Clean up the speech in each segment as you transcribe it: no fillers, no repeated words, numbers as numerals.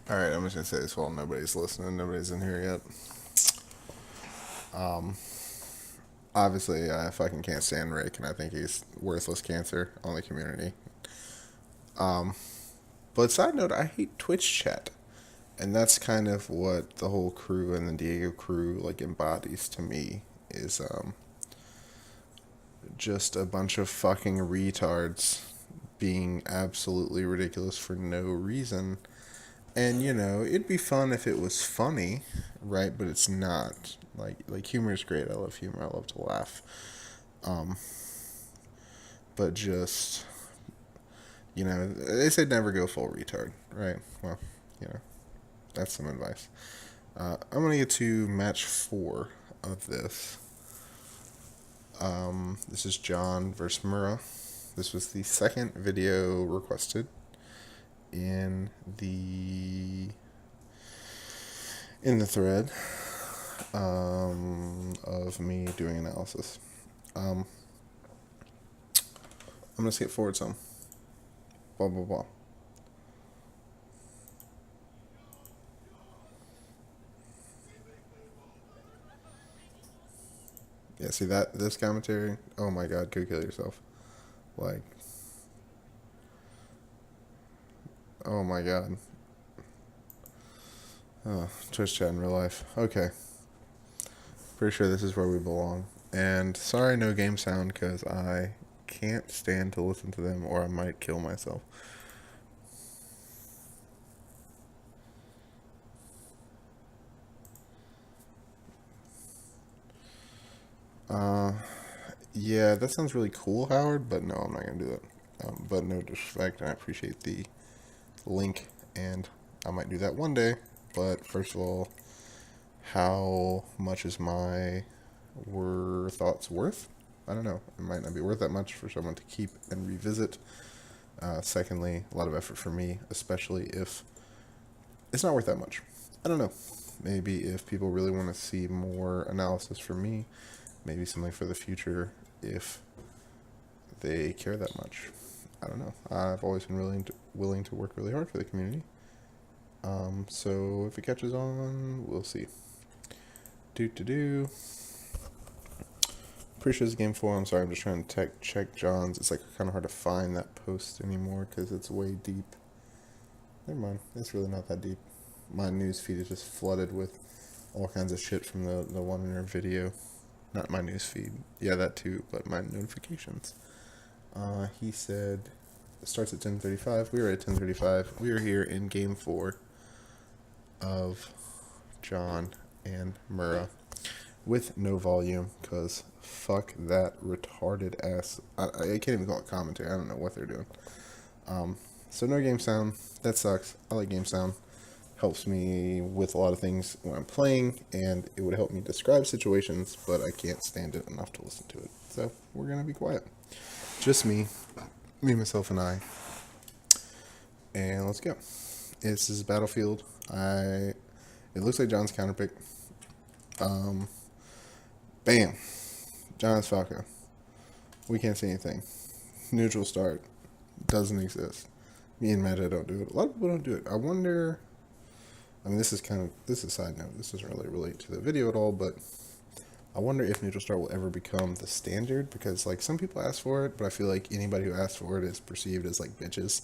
Alright, I'm just gonna say this while nobody's listening, nobody's in here yet. Um, Obviously, I fucking can't stand Rick, and I think he's worthless cancer on the community. Um, but side note, I hate Twitch chat. And that's kind of what the whole crew and the Diego crew like embodies to me is just a bunch of fucking retards being absolutely ridiculous for no reason. And it'd be fun if it was funny, right? But it's not. Like humor is great. I love humor. I love to laugh. Um, but just they say never go full retard, right? Well, you know, that's some advice. I'm gonna get to match 4 of this. This is John versus Mura. This was the second video requested in the thread of me doing analysis. I'm gonna skip forward some. Blah blah blah. Yeah, see this commentary? Oh my god, go kill yourself. Like, oh my god. Oh, Twitch chat in real life. Okay. Pretty sure this is where we belong. And sorry, no game sound, because I can't stand to listen to them or I might kill myself. Uh, yeah, that sounds really cool, Howard, but no, I'm not going to do that. But no disrespect, and I appreciate the link, and I might do that one day. But first of all, how much is my thoughts worth? I don't know. It might not be worth that much for someone to keep and revisit. Secondly, a lot of effort for me, especially if it's not worth that much. I don't know. Maybe if people really want to see more analysis from me, maybe something for the future if they care that much. I don't know. I've always been willing to work really hard for the community. So if it catches on, we'll see. Do. Pretty sure it's game 4. I'm sorry, I'm just trying to check John's. It's like kind of hard to find that post anymore because it's way deep. Never mind. It's really not that deep. My news feed is just flooded with all kinds of shit from the one in your video. Not my news feed. Yeah, that too, but my notifications. He said it starts at 10:35. We were at 10:35. We are here in game 4 of John and Mura with no volume because fuck that retarded ass. I can't even call it commentary. I don't know what they're doing. So no game sound. That sucks. I like game sound. Helps me with a lot of things when I'm playing, and it would help me describe situations, but I can't stand it enough to listen to it. So we're gonna be quiet. Just me, myself, and I. And let's go. This is Battlefield. It looks like John's counterpick. Bam. John's Falco. We can't see anything. Neutral start. Doesn't exist. Me and Meta don't do it. A lot of people don't do it. I wonder. I mean, this is a side note. This doesn't really relate to the video at all, but I wonder if neutral start will ever become the standard because, like, some people ask for it, but I feel like anybody who asks for it is perceived as like bitches.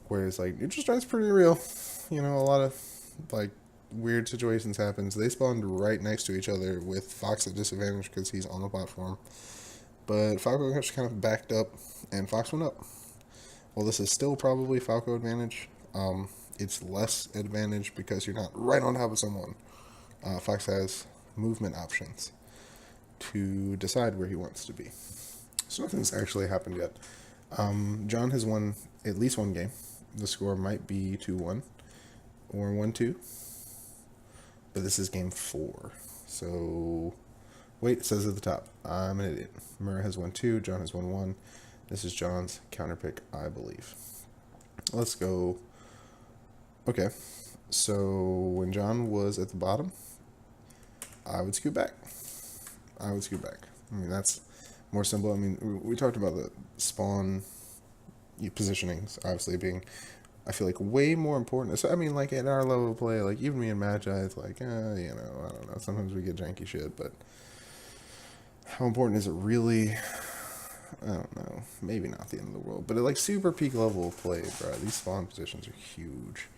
Whereas, like, neutral start's pretty real. A lot of like weird situations happens. They spawned right next to each other with Fox at disadvantage because he's on the platform. But Falco just kind of backed up, and Fox went up. Well, this is still probably Falco advantage. It's less advantage because you're not right on top of someone. Fox has movement options to decide where he wants to be. So nothing's actually happened yet. John has won at least one game. The score might be 2-1 or 1-2. But this is game 4. So, wait, it says at the top. I'm an idiot. Murray has won 2, John has won 1. This is John's counterpick, I believe. Let's go. Okay, so when John was at the bottom, I would scoot back. I mean, that's more simple. I mean, we talked about the spawn positionings, obviously being I feel like way more important. So, I mean, like at our level of play, like even me and Magi, it's like, you know, I don't know. Sometimes we get janky shit, but how important is it really? I don't know. Maybe not the end of the world, but at like super peak level of play, bro, these spawn positions are huge.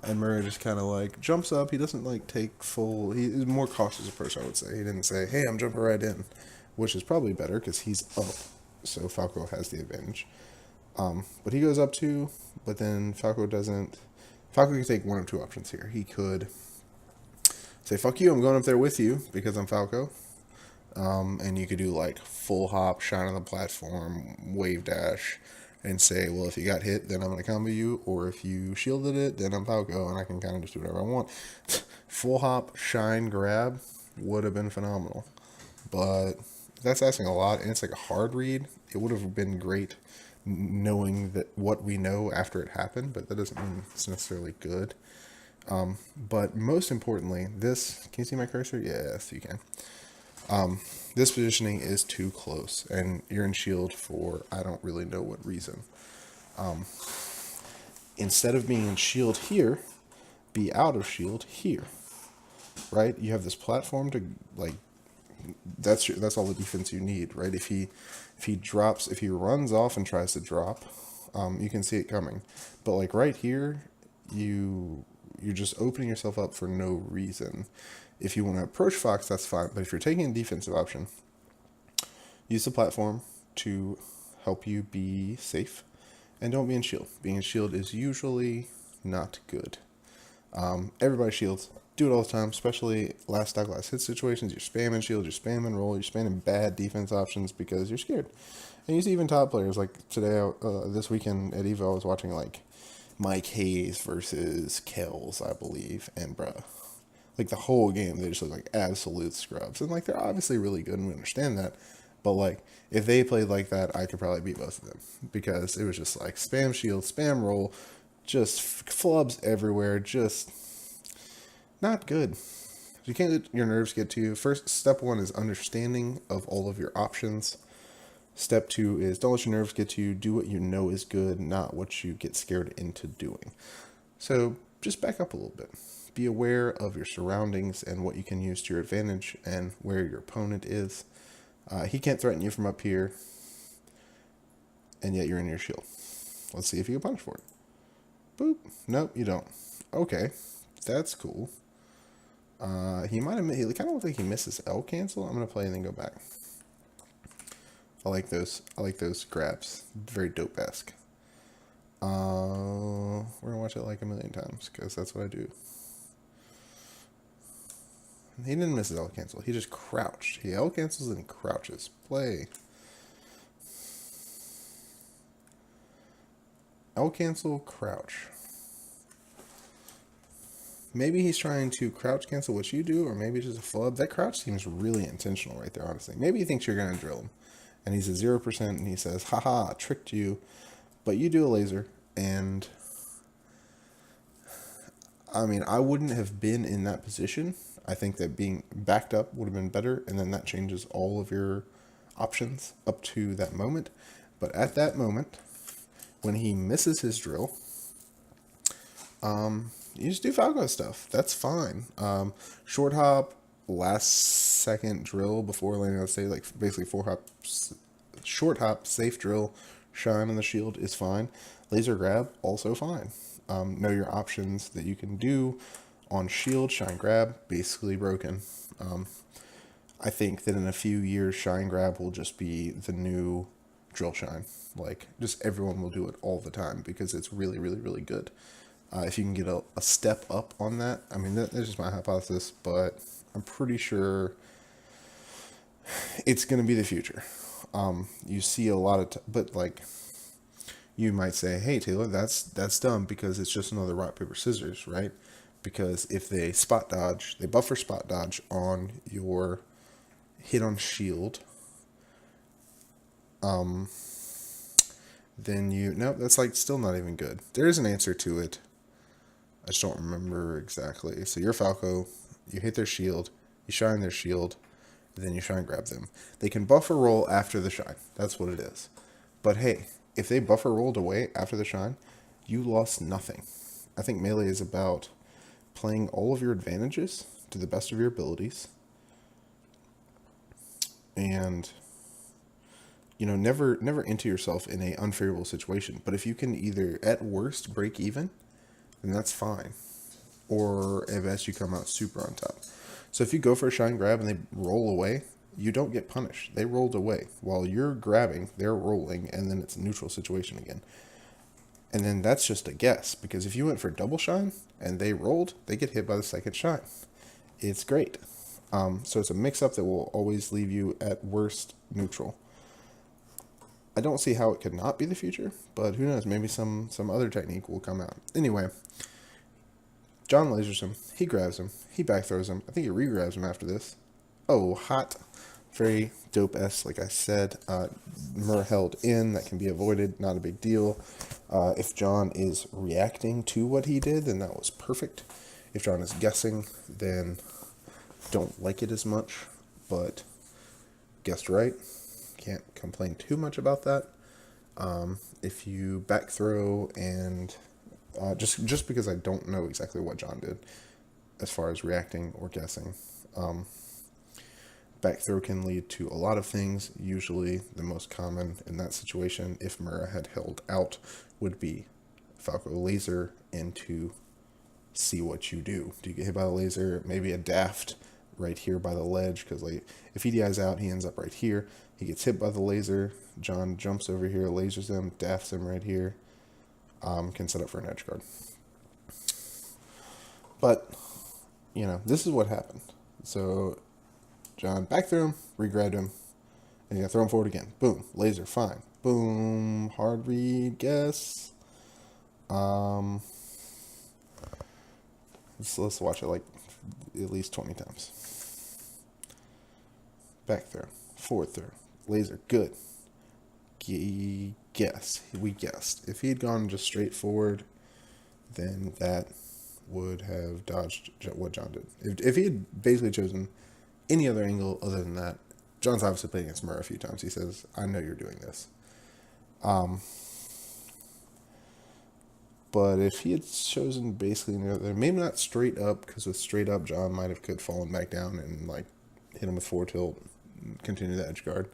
And Mura just kind of like jumps up. He doesn't like take full. He's a more cautious approach, I would say. He didn't say, "Hey, I'm jumping right in," which is probably better because he's up, so Falco has the advantage. But he goes up too, but then Falco doesn't. Falco can take one of two options here. He could say, "Fuck you, I'm going up there with you because I'm Falco," and you could do like full hop, shine on the platform, wave dash, and say, well, if you got hit, then I'm going to combo you, or if you shielded it, then I'm Falco, and I can kind of just do whatever I want. Full hop, shine, grab would have been phenomenal, but that's asking a lot, and it's like a hard read. It would have been great knowing that what we know after it happened, but that doesn't mean it's necessarily good. But most importantly, this, can you see my cursor? Yes, you can. This positioning is too close, and you're in shield for I don't really know what reason. Instead of being in shield here, be out of shield here, right? You have this platform to like. That's all the defense you need, right? If he runs off and tries to drop, you can see it coming. But like right here, you're just opening yourself up for no reason. If you want to approach Fox, that's fine. But if you're taking a defensive option, use the platform to help you be safe, and don't be in shield. Being in shield is usually not good. Everybody shields. Do it all the time, especially last stock, last hit situations. You're spamming shield, you're spamming roll, you're spamming bad defense options because you're scared. And you see even top players like today, this weekend at Evo, I was watching like Mike Hayes versus Kells, I believe, and bruh, like the whole game they just look like absolute scrubs, and like they're obviously really good and we understand that, but like if they played like that, I could probably beat both of them because it was just like spam shield, spam roll, just flubs everywhere, just not good. You can't let your nerves get to you. First, step one is understanding of all of your options. Step two is don't let your nerves get to you. Do what you know is good, not what you get scared into doing. So just back up a little bit. Be aware of your surroundings and what you can use to your advantage and where your opponent is. He can't threaten you from up here, and yet you're in your shield. Let's see if you get punished for it. Boop. Nope, you don't. Okay, that's cool. He might have. He kind of looks like he misses L cancel. I'm gonna play and then go back. I like those. I like those grabs. Very dope-esque. We're gonna watch it like a million times because that's what I do. He didn't miss his L cancel. He just crouched. He L cancels and crouches. Play. L cancel, crouch. Maybe he's trying to crouch cancel what you do, or maybe it's just a flub. That crouch seems really intentional right there, honestly. Maybe he thinks you're going to drill him. And he's at 0%, and he says, haha, tricked you. But you do a laser, and I mean, I wouldn't have been in that position. I think that being backed up would have been better, and then that changes all of your options up to that moment. But at that moment, when he misses his drill, you just do Falco stuff. That's fine. Short hop, last second drill before landing on stage, like basically short hop, safe drill, shine on the shield is fine. Laser grab, also fine. Know your options that you can do on shield, shine grab, basically broken. I think that in a few years, shine grab will just be the new drill shine. Like, just everyone will do it all the time because it's really, really, really good. If you can get a step up on that, I mean, that's just my hypothesis, but I'm pretty sure it's going to be the future. You see a lot of, but like, you might say, hey, Taylor, that's dumb because it's just another rock, paper, scissors, right? Because if they spot dodge, they buffer spot dodge on your hit on shield, then no, that's like still not even good. There is an answer to it. I just don't remember exactly. So you're Falco, you hit their shield, you shine their shield, then you shine grab them. They can buffer roll after the shine. That's what it is. But hey, if they buffer rolled away after the shine, you lost nothing. I think melee is about playing all of your advantages to the best of your abilities, and never enter yourself in a unfavorable situation. But if you can either at worst break even, then that's fine, or at best you come out super on top. So if you go for a shine grab and they roll away, you don't get punished. They rolled away while you're grabbing, they're rolling, and then it's a neutral situation again. And then that's just a guess, because if you went for double shine and they rolled, they get hit by the second shine. It's great. So it's a mix-up that will always leave you at worst neutral. I don't see how it could not be the future, but who knows? Maybe some other technique will come out. Anyway, John lasers him. He grabs him. He back throws him. I think he re-grabs him after this. Oh, hot. Very dope-esque, like I said. Mura held in. That can be avoided. Not a big deal. If John is reacting to what he did, then that was perfect. If John is guessing, then don't like it as much, but guessed right. Can't complain too much about that. If you back throw and just because I don't know exactly what John did as far as reacting or guessing, back throw can lead to a lot of things. Usually the most common in that situation, if Mura had held out, would be Falco laser into see what you do. Do you get hit by the laser? Maybe a daft right here by the ledge, because like if he DIs out, he ends up right here. He gets hit by the laser. John jumps over here, lasers him, dafts him right here. Can set up for an edge guard. But, this is what happened. So, John back threw him, re-grabbed him, and you gotta throw him forward again. Boom, laser, fine. Boom, hard read, guess. Let's watch it like at least 20 times. Back throw, forward throw, laser, good. Guess. We guessed. If he had gone just straight forward, then that would have dodged what John did. If he had basically chosen any other angle other than that, John's obviously played against Mura a few times. He says, I know you're doing this. But if he had chosen basically maybe not straight up, because with straight up, John might have could fallen back down and like hit him with forward tilt, continue the edge guard.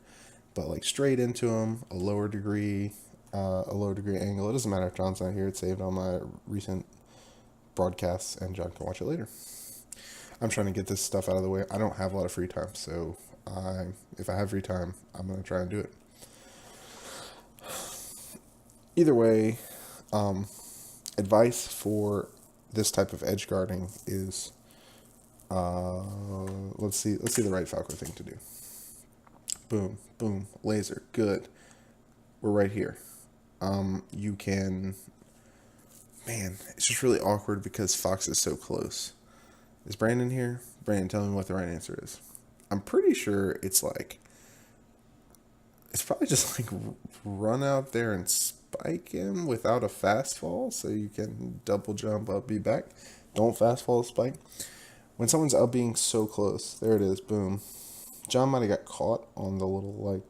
But like straight into him, a lower degree angle. It doesn't matter if John's not here. It's saved on my recent broadcasts, and John can watch it later. I'm trying to get this stuff out of the way. I don't have a lot of free time, so if I have free time, I'm gonna try and do it. Either way, advice for this type of edge guarding is let's see the right Falco thing to do. Boom, boom, laser, good. We're right here. You can, man, it's just really awkward because Fox is so close. Is Brandon here? Brandon, tell me what the right answer is. I'm pretty sure it's probably just like run out there and spike him without a fast fall, so you can double jump up, be back. Don't fast fall spike. When someone's up being so close, there it is, boom. John might have got caught on the little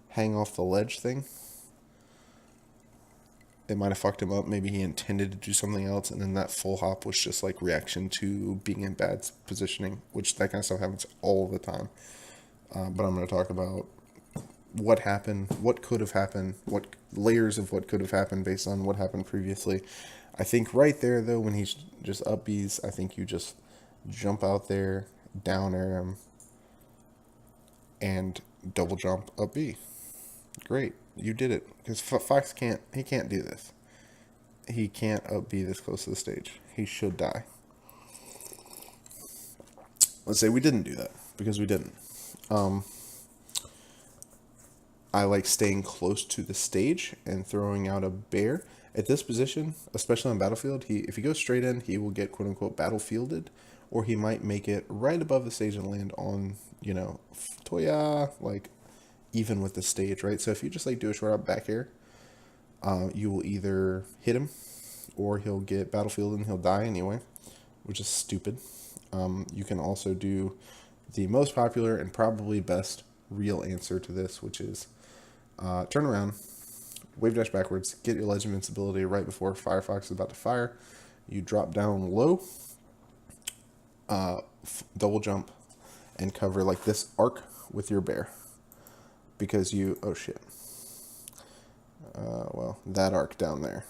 hang off the ledge thing. It might have fucked him up. Maybe he intended to do something else, and then that full hop was just like reaction to being in bad positioning, which that kind of stuff happens all the time. But I'm going to talk about what happened, what could have happened, what layers of what could have happened based on what happened previously. I think right there, though, when he's just up B's, I think you just jump out there, down air him, and double jump up B. Great, you did it. Because Fox can't do this. He can't up B this close to the stage. He should die. Let's say we didn't do that, because we didn't. I like staying close to the stage and throwing out a bear. At this position, especially on Battlefield, if he goes straight in, he will get quote-unquote battlefielded, or he might make it right above the stage and land on, Toya, like, even with the stage, right? So if you just, like, do a short out back air, you will either hit him, or he'll get battlefielded and he'll die anyway, which is stupid. You can also do the most popular and probably best real answer to this, which is turn around, wave dash backwards, get your ledge invincibility right before Firefox is about to fire. You drop down low, double jump, and cover like this arc with your bear. Because you, oh shit. Well, that arc down there.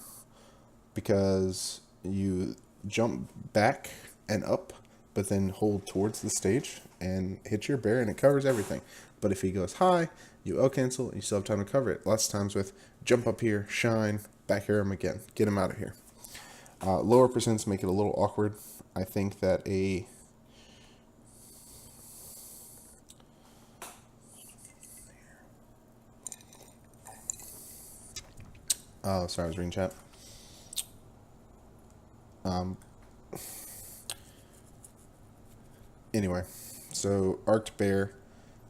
Because you jump back and up, but then hold towards the stage and hit your bear and it covers everything. But if he goes high, you L cancel and you still have time to cover it. Lots of times with jump up here, shine, back air him again. Get him out of here. Lower percents make it a little awkward. I think that sorry, I was reading chat. Anyway, so arced bear,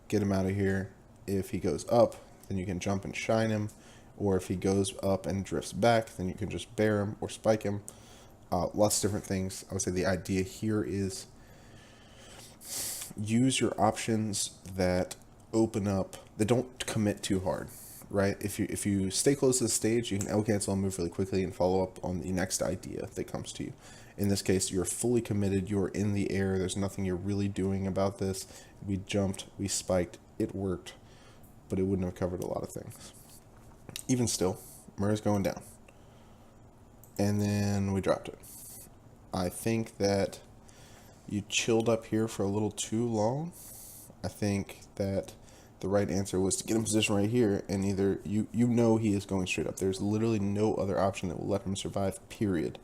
get him out of here. If he goes up, then you can jump and shine him. Or if he goes up and drifts back, then you can just bear him or spike him. Lots of different things. I would say the idea here is use your options that open up, that don't commit too hard, right? If you stay close to the stage, you can L cancel and move really quickly and follow up on the next idea that comes to you. In this case, you're fully committed, you're in the air, there's nothing you're really doing about this. We jumped, we spiked, it worked, but it wouldn't have covered a lot of things. Even still, Mura's going down. And then we dropped it. I think that you chilled up here for a little too long. I think that the right answer was to get in position right here, and either you know he is going straight up. There's literally no other option that will let him survive, period.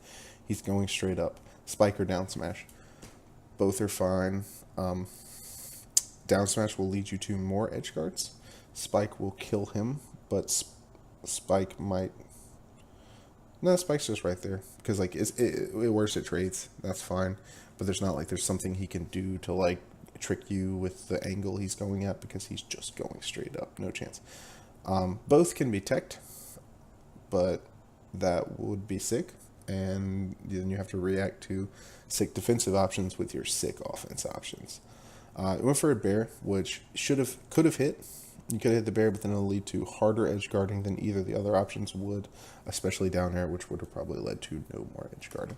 He's going straight up. Spike or down smash. Both are fine. Down smash will lead you to more edge guards. Spike will kill him, but Spike might... No, Spike's just right there. Because like it works at trades. That's fine. But there's not like there's something he can do to like trick you with the angle he's going at, because he's just going straight up. No chance. Both can be teched, but that would be sick. And then you have to react to sick defensive options with your sick offense options. It went for a bear, which could have hit. You could have hit the bear, but then it'll lead to harder edge guarding than either the other options would, especially down air, which would have probably led to no more edge guarding.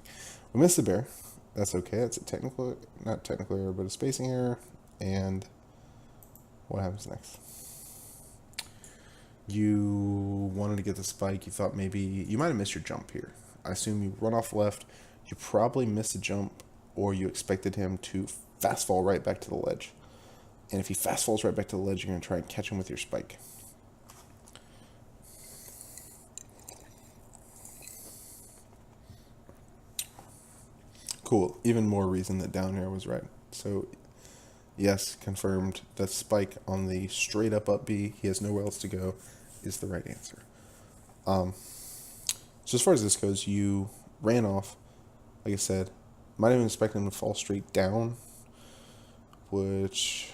We missed the bear. That's okay. That's a not technical error, but a spacing error. And what happens next? You wanted to get the spike. You thought maybe you might have missed your jump here. I assume you run off left. You probably missed a jump, or you expected him to fast fall right back to the ledge. And if he fast falls right back to the ledge, you're going to try and catch him with your spike. Cool. Even more reason that down air was right. So, yes, confirmed. The spike on the straight up B, he has nowhere else to go, is the right answer. So as far as this goes, you ran off. Like I said, might have been expecting him to fall straight down, which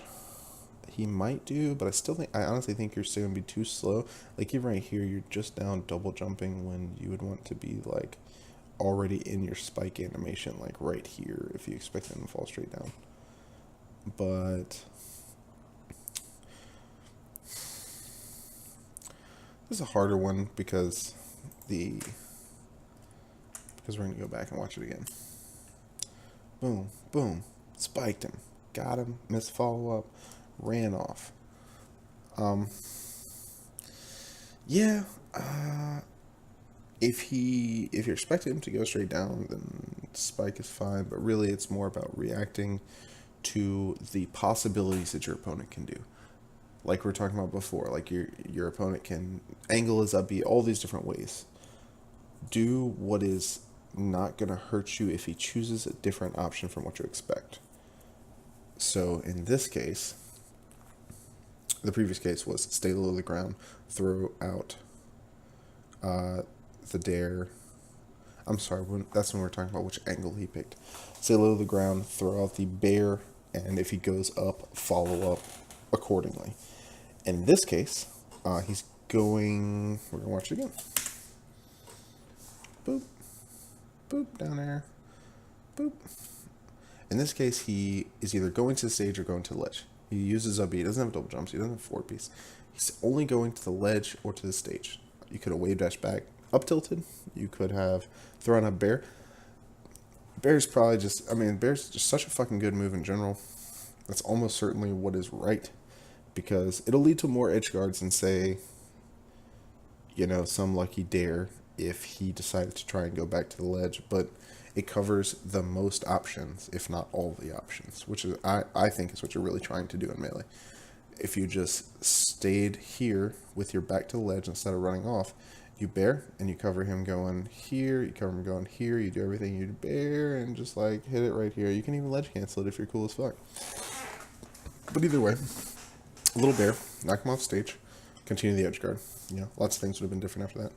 he might do, but I honestly think you're still going to be too slow. Like even right here, you're just down double jumping when you would want to be like already in your spike animation, like right here, if you expect him to fall straight down. But this is a harder one because we're going to go back and watch it again. Boom, boom, spiked him, got him, missed follow-up, ran off. If you're expecting him to go straight down, then spike is fine, but really it's more about reacting to the possibilities that your opponent can do. Like we were talking about before, like your opponent can angle his up B all these different ways. Do what is not going to hurt you if he chooses a different option from what you expect. So in this case, the previous case was stay low to the ground, throw out the dare. I'm sorry, that's when we're talking about which angle he picked. Stay low to the ground, throw out the bear, and if he goes up, follow up accordingly. In this case, we're going to watch it again. Boop, boop, down there, boop. In this case, he is either going to the stage or going to the ledge. He uses a B. He doesn't have double jumps. He doesn't have 4-piece. He's only going to the ledge or to the stage. You could have wave dash back up tilted. You could have thrown up bear. Bear's probably just, I mean, bear's just such a fucking good move in general. That's almost certainly what is right, because it'll lead to more edge guards than, say, you know, some lucky dare if he decided to try and go back to the ledge, but it covers the most options, if not all the options, which is, I think is what you're really trying to do in Melee. If you just stayed here with your back to the ledge instead of running off, you bear and you cover him going here, you cover him going here, you do everything you bear and just like hit it right here. You can even ledge cancel it if you're cool as fuck. But either way, a little bear, knock him off stage, continue the edge guard. You know, lots of things would have been different after that.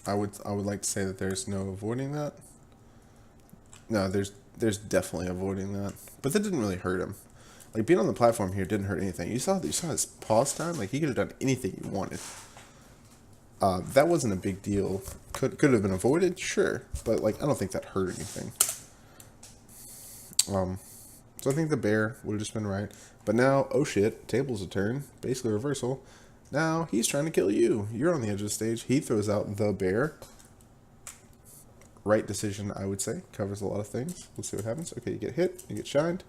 I would like to say that there's no avoiding that. No, there's definitely avoiding that, but that didn't really hurt him. Like, being on the platform here didn't hurt anything. You saw his pause time. Like, he could have done anything he wanted. That wasn't a big deal. Could have been avoided, sure, but like I don't think that hurt anything. So I think the bear would have just been right. But now, oh shit, tables a turn, basically reversal. Now he's trying to kill you. You're on the edge of the stage. He throws out the bear. Right decision, I would say. Covers a lot of things. Let's see what happens. Okay, you get hit. You get shined.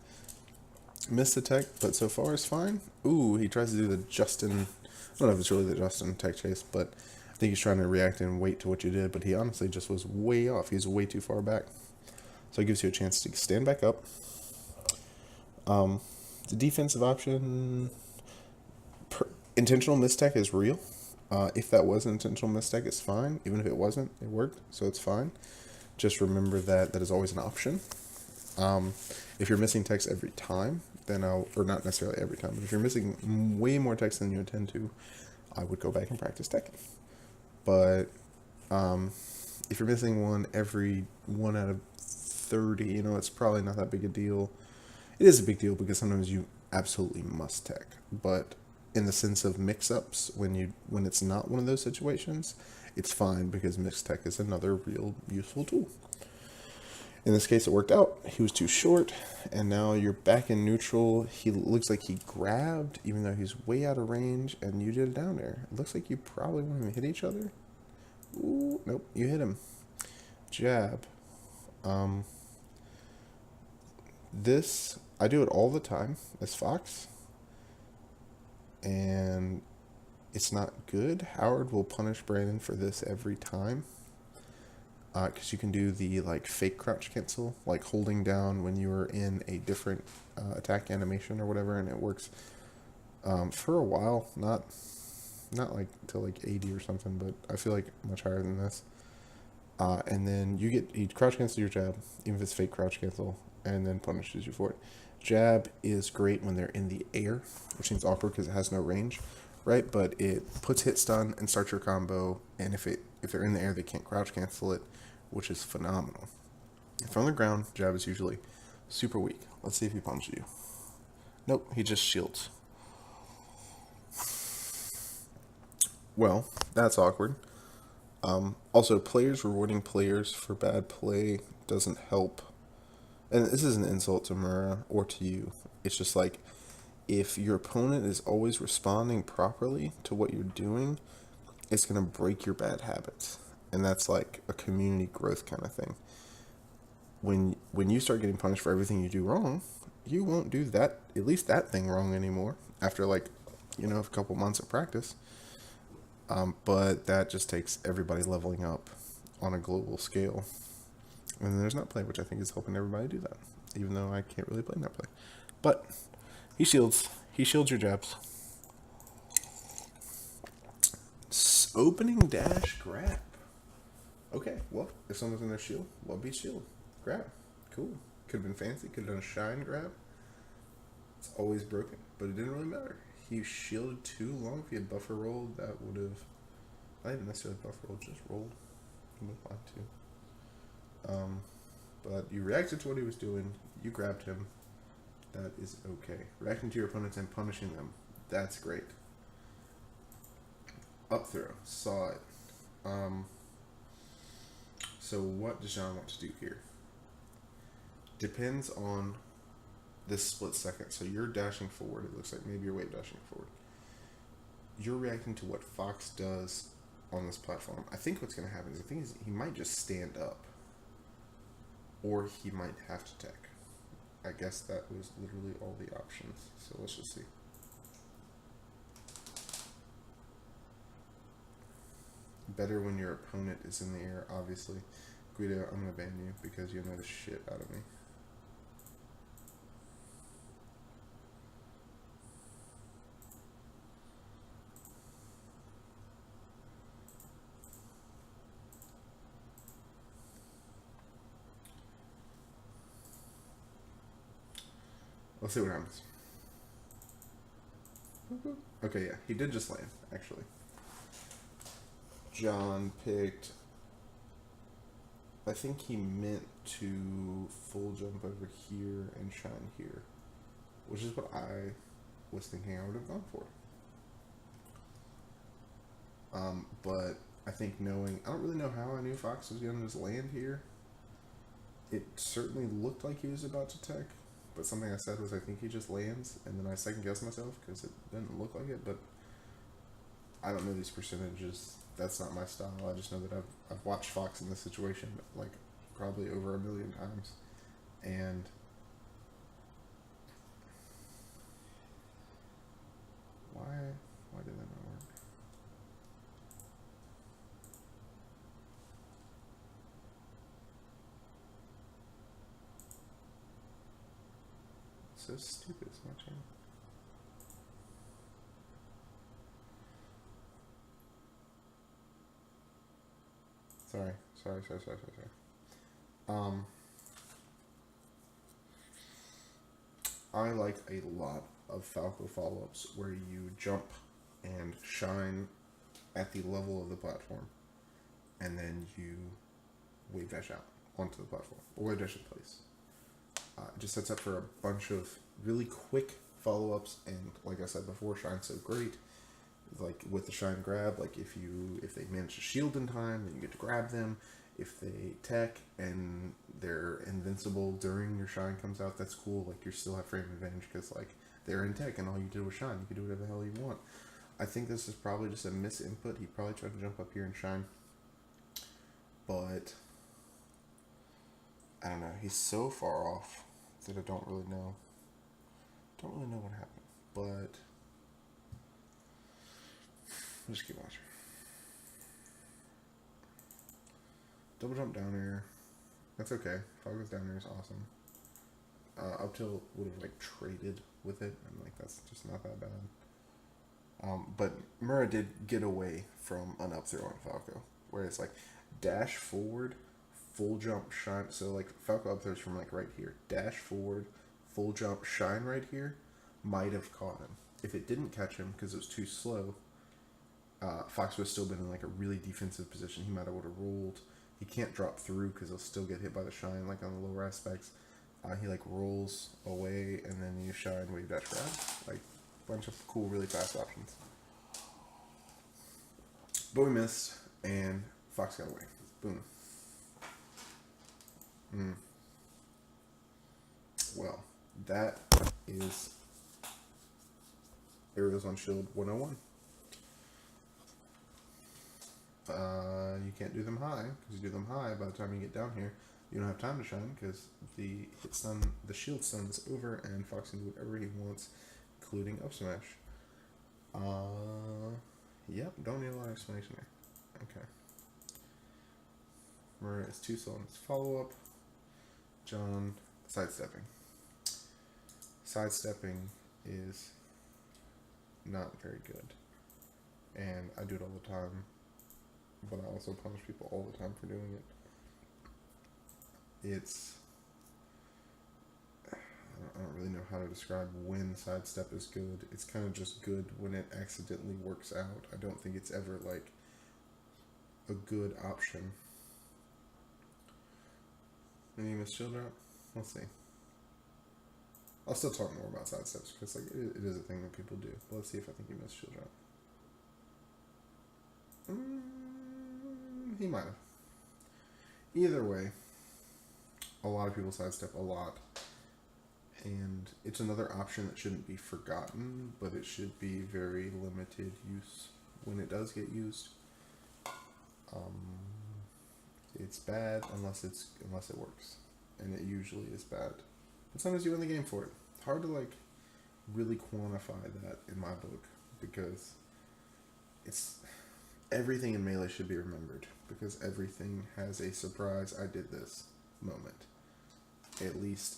Missed the tech, but so far is fine. Ooh, he tries to do the Justin. I don't know if it's really the Justin tech chase, but I think he's trying to react and wait to what you did. But he honestly just was way off. He's way too far back. So it gives you a chance to stand back up. The defensive option, intentional mistech is real. If that was an intentional mistech, it's fine. Even if it wasn't, it worked, so it's fine. Just remember that that is always an option. If you're missing text every time, then or not necessarily every time, but if you're missing way more text than you intend to, I would go back and practice tech. But if you're missing one every 1 out of 30, you know, it's probably not that big a deal. It is a big deal because sometimes you absolutely must tech, but in the sense of mix-ups, when it's not one of those situations, it's fine because mixed tech is another real useful tool. In this case, it worked out. He was too short, and now you're back in neutral. He looks like he grabbed, even though he's way out of range, and you did it down there. It looks like you probably won't even hit each other. Ooh, nope, you hit him. Jab. This, I do it all the time as Fox, and it's not good. Howard will punish Brandon for this every time. Because you can do the like fake crouch cancel, like holding down when you are in a different attack animation or whatever, and it works for a while. Not like till like 80 or something, but I feel like much higher than this. And then you crouch cancel your jab, even if it's fake crouch cancel, and then punishes you for it. Jab is great when they're in the air, which seems awkward because it has no range, right? But it puts hit stun and starts your combo, and if they're in the air, they can't crouch cancel it, which is phenomenal. If on the ground, jab is usually super weak. Let's see if he punches you. Nope, he just shields. Well, that's awkward. Also, players rewarding players for bad play doesn't help. And this is an insult to Mura or to you. It's just like, if your opponent is always responding properly to what you're doing, it's going to break your bad habits. And that's like a community growth kind of thing. When you start getting punished for everything you do wrong, you won't do that, at least that thing wrong anymore after like, you know, a couple months of practice. But that just takes everybody leveling up on a global scale. And then there's not play, which I think is helping everybody do that, even though I can't really play not play. But he shields your jabs. Opening dash grab. Okay, well, if someone's in their shield, what beats shield? Grab. Cool. Could have been fancy, could have done a shine grab. It's always broken, but it didn't really matter. He shielded too long. If he had buffer rolled, that would have, not even necessarily buffer rolled, just rolled. He would have liked to. But you reacted to what he was doing, you grabbed him, that is okay. Reacting to your opponents and punishing them, that's great. Up throw, saw it. So what does John want to do here? Depends on this split second. So you're dashing forward. It looks like maybe you're wave dashing forward. You're reacting to what Fox does on this platform. I think what's going to happen is he might just stand up, or he might have to tech. I guess that was literally all the options. So let's just see. Better when your opponent is in the air, obviously. Guido, I'm going to ban you because you know the shit out of me. Let's see what happens. Okay, yeah, he did just land, actually. John picked... I think he meant to full jump over here and shine here, which is what I was thinking I would have gone for. But I think I don't really know how I knew Fox was going to just land here. It certainly looked like he was about to tech, but something I said was I think he just lands, and then I second guessed myself because it didn't look like it, but I don't know these percentages. That's not my style. I just know that I've watched Fox in this situation like probably over 1 million times, and why did that not work? So stupid, it's my channel. Sorry. I like a lot of Falco follow-ups where you jump and shine at the level of the platform, and then you wave dash out onto the platform, or wave dash in place. It just sets up for a bunch of really quick follow-ups, and like I said before, shine's so great. Like with the shine grab, like if they manage to shield in time, then you get to grab them. If they tech and they're invincible during your shine comes out, that's cool. Like you still have frame advantage because like they're in tech and all you did was shine. You can do whatever the hell you want. I think this is probably just a misinput. He probably tried to jump up here and shine, but I don't know. He's so far off that I don't really know. What happened, but just keep watching. Double jump down air. That's okay. Falco's down air is awesome. Up till would have like traded with it, and like that's just not that bad. But Mura did get away from an up throw on Falco, where it's like dash forward, full jump, shine. So like Falco up throws from like right here, dash forward, full jump, shine right here, might have caught him. If it didn't catch him because it was too slow, Fox would have still been in like a really defensive position. He might have would have rolled. He can't drop through because he'll still get hit by the shine like on the lower aspects. He like rolls away and then you shine, wave dash grab. Like a bunch of cool, really fast options. But we missed and Fox got away. Boom. Well, that is Aerials on Shield 101. You can't do them high, because you do them high, by the time you get down here, you don't have time to shine, because the shield stun is over, and Fox can do whatever he wants, including up smash. Yep, don't need a lot of explanation there. Okay. Mura is too slow on his follow-up. John, sidestepping. Sidestepping is not very good, and I do it all the time. But I also punish people all the time for doing it. I don't really know how to describe when sidestep is good. It's kind of just good when it accidentally works out. I don't think it's ever like a good option. Any miss shield drop? Let's see. I'll still talk more about sidesteps because like it is a thing that people do. But let's see if I think he missed shield drop. He might have. Either way, A lot of people sidestep a lot. And it's another option that shouldn't be forgotten, but it should be very limited use when it does get used. It's bad unless it works, and it usually is bad. But sometimes you win the game for it. It's hard to like really quantify that in my book because it's everything in Melee should be remembered because everything has a surprise I did this moment, at least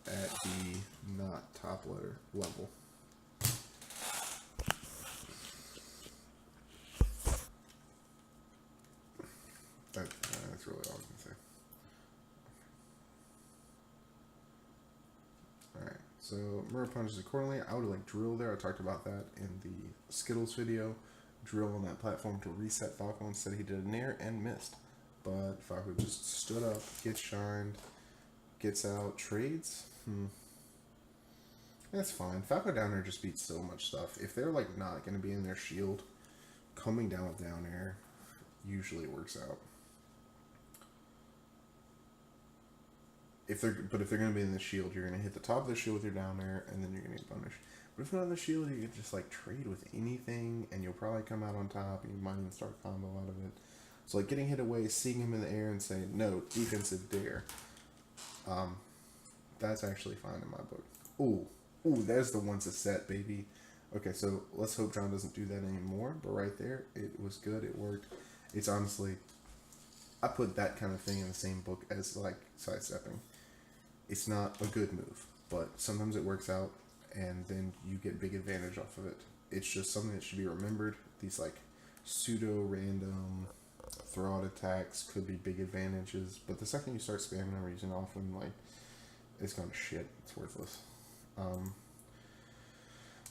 at the not top letter level. That's really all I can say. Alright, so Mura punches accordingly. I would like drill there. I talked about that in the Skittles video. Drill on that platform to reset Falco. Instead he did a nair and missed. But Falco just stood up, gets shined, gets out, trades. That's fine. Falco down air just beats so much stuff. If they're like not going to be in their shield, coming down with down air usually works out. If they're going to be in the shield, you're going to hit the top of the shield with your down air, and then you're going to get punished. But if not in the shield, you can just like trade with anything, and you'll probably come out on top, and you might even start a combo out of it. So like getting hit away, seeing him in the air, and saying no defensive dare. That's actually fine in my book. Ooh, there's the once a set, baby. Okay, so let's hope John doesn't do that anymore. But right there, it was good. It worked. It's honestly, I put that kind of thing in the same book as like sidestepping. It's not a good move, but sometimes it works out, and then you get big advantage off of it. It's just something that should be remembered. These like pseudo-random throw out attacks could be big advantages, but the second you start spamming them or using often, like, it's gone to shit. It's worthless.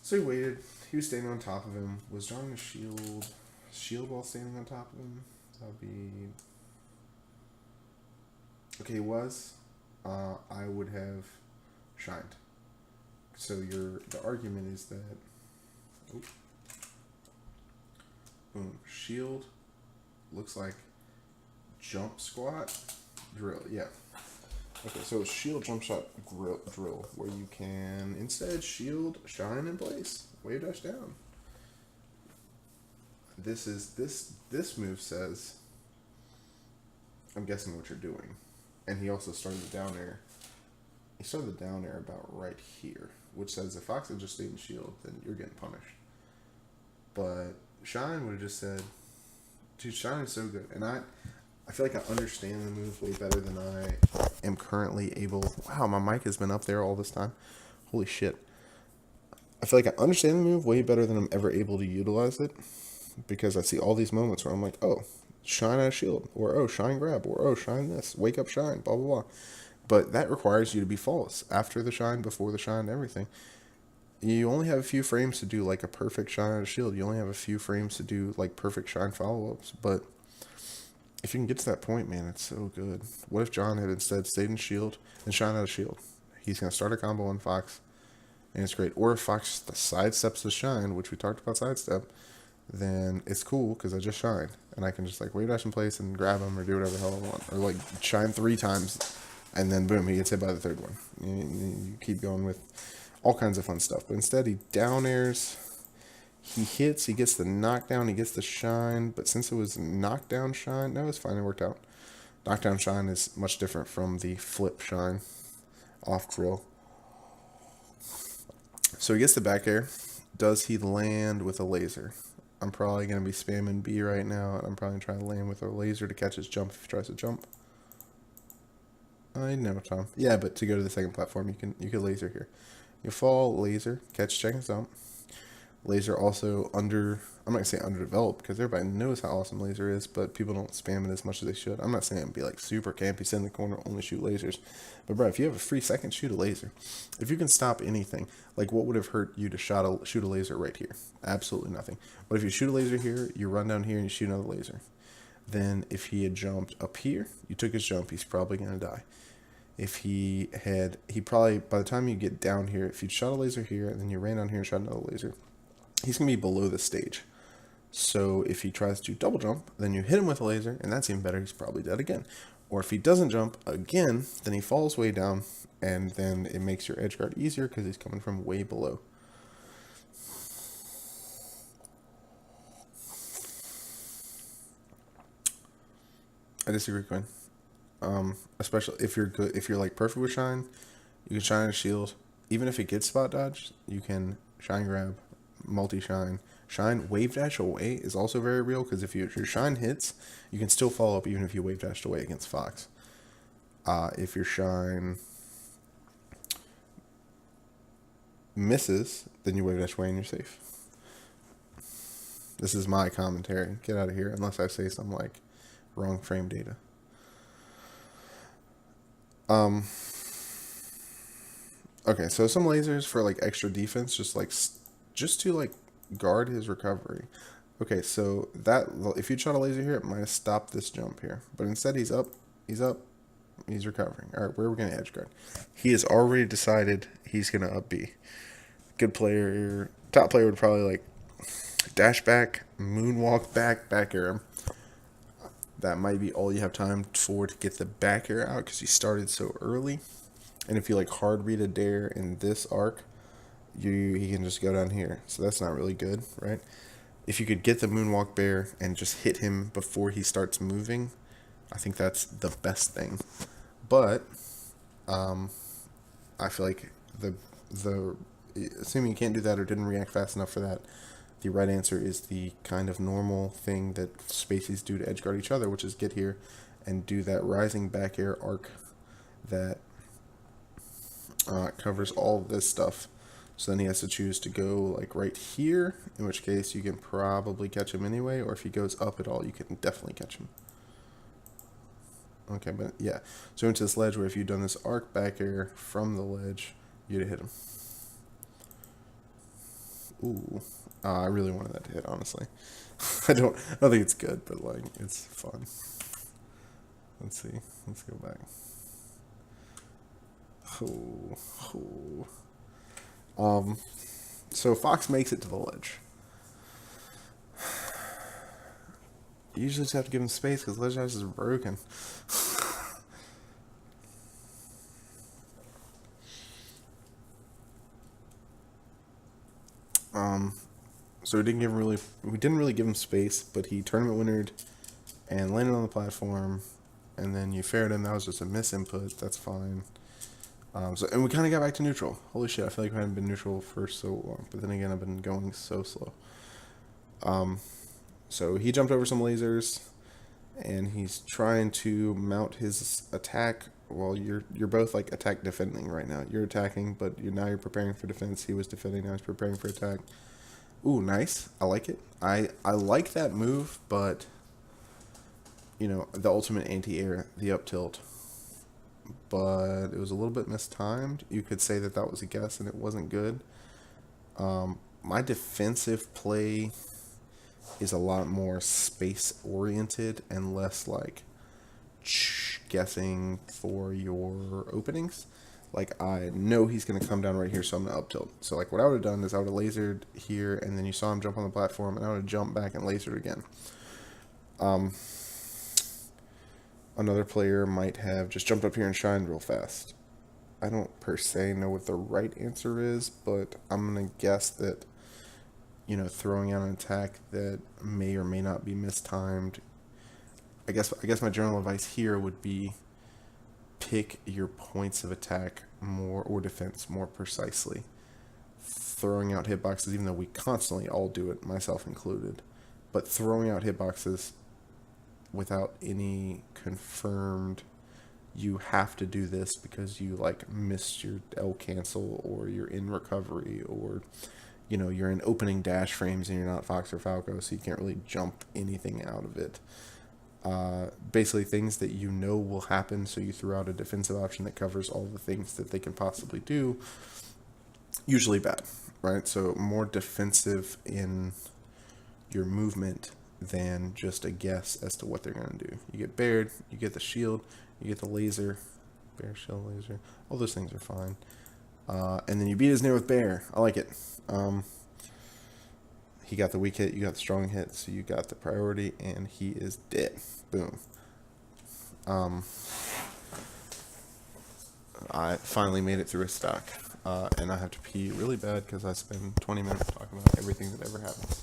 So he waited. He was standing on top of him. Was John in a shield while standing on top of him? That would be... Okay, he was. I would have shined. So the argument is that... Boom. Shield. Looks like jump squat. Drill. Yeah. Okay, so shield jump shot drill, where you can instead shield, shine in place, wave dash down. This move says, I'm guessing what you're doing, and he also started the down air. He started the down air about right here, which says if Fox had just stayed in shield, then you're getting punished. But shine would have just said, dude, shine is so good, and I feel like I understand the move way better than I am currently able. Wow, my mic has been up there all this time. Holy shit. I feel like I understand the move way better than I'm ever able to utilize it, because I see all these moments where I'm like, oh, shine out of shield, or oh, shine grab, or oh, shine this, wake up shine, blah, blah, blah. But that requires you to be flawless. After the shine, before the shine, everything. You only have a few frames to do like a perfect shine out of shield. You only have a few frames to do like perfect shine follow-ups, but if you can get to that point, man, it's so good. What if John had instead stayed in shield and shine out of shield? He's going to start a combo on Fox, and it's great. Or if Fox sidesteps the shine, which we talked about sidestep, then it's cool because I just shine. And I can just like wave dash in place and grab him or do whatever the hell I want. Or like shine 3 times, and then boom, he gets hit by the 3rd one. You keep going with all kinds of fun stuff. But instead, he down airs. He hits, he gets the knockdown, he gets the shine, but since it was knockdown shine, no, it's fine, it worked out. Knockdown shine is much different from the flip shine off drill. So he gets the back air. Does he land with a laser? I'm probably going to be spamming B right now, and I'm probably going to try to land with a laser to catch his jump if he tries to jump. I know, Tom. Yeah, but to go to the second platform, you can laser here. You fall, laser, catch, check, and jump. Laser also I'm not going to say underdeveloped, because everybody knows how awesome laser is, but people don't spam it as much as they should. I'm not saying be like super campy, sit in the corner, only shoot lasers. But bro, if you have a free second, shoot a laser. If you can stop anything, like what would have hurt you to shoot a laser right here? Absolutely nothing. But if you shoot a laser here, you run down here and you shoot another laser. Then if he had jumped up here, you took his jump, he's probably going to die. If he probably, by the time you get down here, if you shot a laser here and then you ran down here and shot another laser, he's going to be below the stage. So if he tries to double jump, then you hit him with a laser, and that's even better. He's probably dead again. Or if he doesn't jump again, then he falls way down, and then it makes your edge guard easier because he's coming from way below. I disagree, Quinn. Especially if you're good, if you're like perfect with shine, you can shine a shield. Even if it gets spot dodged, you can shine grab, multi shine. Shine wave dash away is also very real because if your shine hits, you can still follow up even if you wave dashed away against Fox. If your shine misses, then you wave dash away and you're safe. This is my commentary. Get out of here unless I say some like wrong frame data. Okay, so some lasers for like extra defense, just to like guard his recovery. Okay, so that if you shot a laser here, it might have stopped this jump here, but instead he's up, he's recovering. All right, where are we gonna edge guard? He has already decided he's gonna up B. Good player here. Top player would probably like dash back, moonwalk back air him. That might be all you have time for to get the back air out because he started so early. And if you like hard read a dare in this arc, he can just go down here. So that's not really good, right? If you could get the moonwalk bear and just hit him before he starts moving, I think that's the best thing. But I feel like the assuming you can't do that or didn't react fast enough for that, the right answer is the kind of normal thing that spacies do to edgeguard each other, which is get here and do that rising back air arc that covers all of this stuff. So then he has to choose to go like right here, in which case you can probably catch him anyway, or if he goes up at all, you can definitely catch him. Okay, but yeah. So into this ledge where if you'd done this arc back air from the ledge, you'd have hit him. Ooh. I really wanted that to hit, honestly. I don't think it's good, but like it's fun. Let's see. Let's go back. So Fox makes it to the ledge. You usually just have to give him space because ledge house is broken. So we didn't really give him space, but he tournament winnered and landed on the platform, and then you ferret him. That was just a miss input. That's fine. And we kind of got back to neutral. Holy shit! I feel like I hadn't been neutral for so long, but then again, I've been going so slow. So he jumped over some lasers, and he's trying to mount his attack. Well, you're both like attack defending right now. You're attacking, but now you're preparing for defense. He was defending. Now he's preparing for attack. Ooh, nice. I like it. I like that move, but you know, the ultimate anti-air, the up tilt. But it was a little bit mistimed. You could say that was a guess and it wasn't good. My defensive play is a lot more space oriented and less like guessing for your openings. Like, I know he's going to come down right here, so I'm going to up tilt. So, like, what I would have done is I would have lasered here, and then you saw him jump on the platform, and I would have jumped back and lasered again. Another player might have just jumped up here and shined real fast. I don't per se know what the right answer is, but I'm going to guess that, you know, throwing out an attack that may or may not be mistimed. I guess my general advice here would be pick your points of attack more or defense more precisely. Throwing out hitboxes, even though we constantly all do it, myself included, but throwing out hitboxes without any confirmed you have to do this because you like missed your L cancel or you're in recovery or you know you're in opening dash frames and you're not Fox or Falco, so you can't really jump anything out of it. Basically things that you know will happen, so you throw out a defensive option that covers all the things that they can possibly do. Usually bad, right? So more defensive in your movement than just a guess as to what they're going to do. You get bared, you get the shield, you get the laser, bear, shield, laser, all those things are fine. And then you beat his near with bear. I like it. He got the weak hit, you got the strong hit, so you got the priority, and he is dead. Boom. I finally made it through a stack, and I have to pee really bad because I spent 20 minutes talking about everything that ever happened.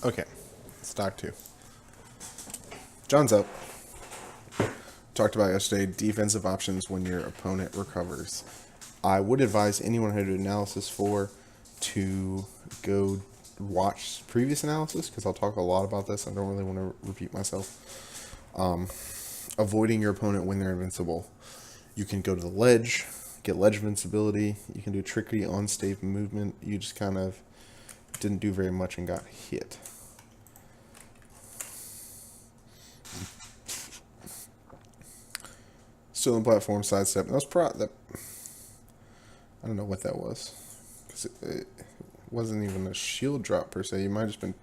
Okay, stock 2. John's up. Talked about yesterday, defensive options when your opponent recovers. I would advise anyone who did analysis for to go watch previous analysis because I'll talk a lot about this. I don't really want to repeat myself. Avoiding your opponent when they're invincible. You can go to the ledge, get ledge invincibility. You can do tricky unstable movement. You just kind of didn't do very much and got hit. Still in platform sidestep. That was that. I don't know what that was. Because it wasn't even a shield drop per se. You might have just been.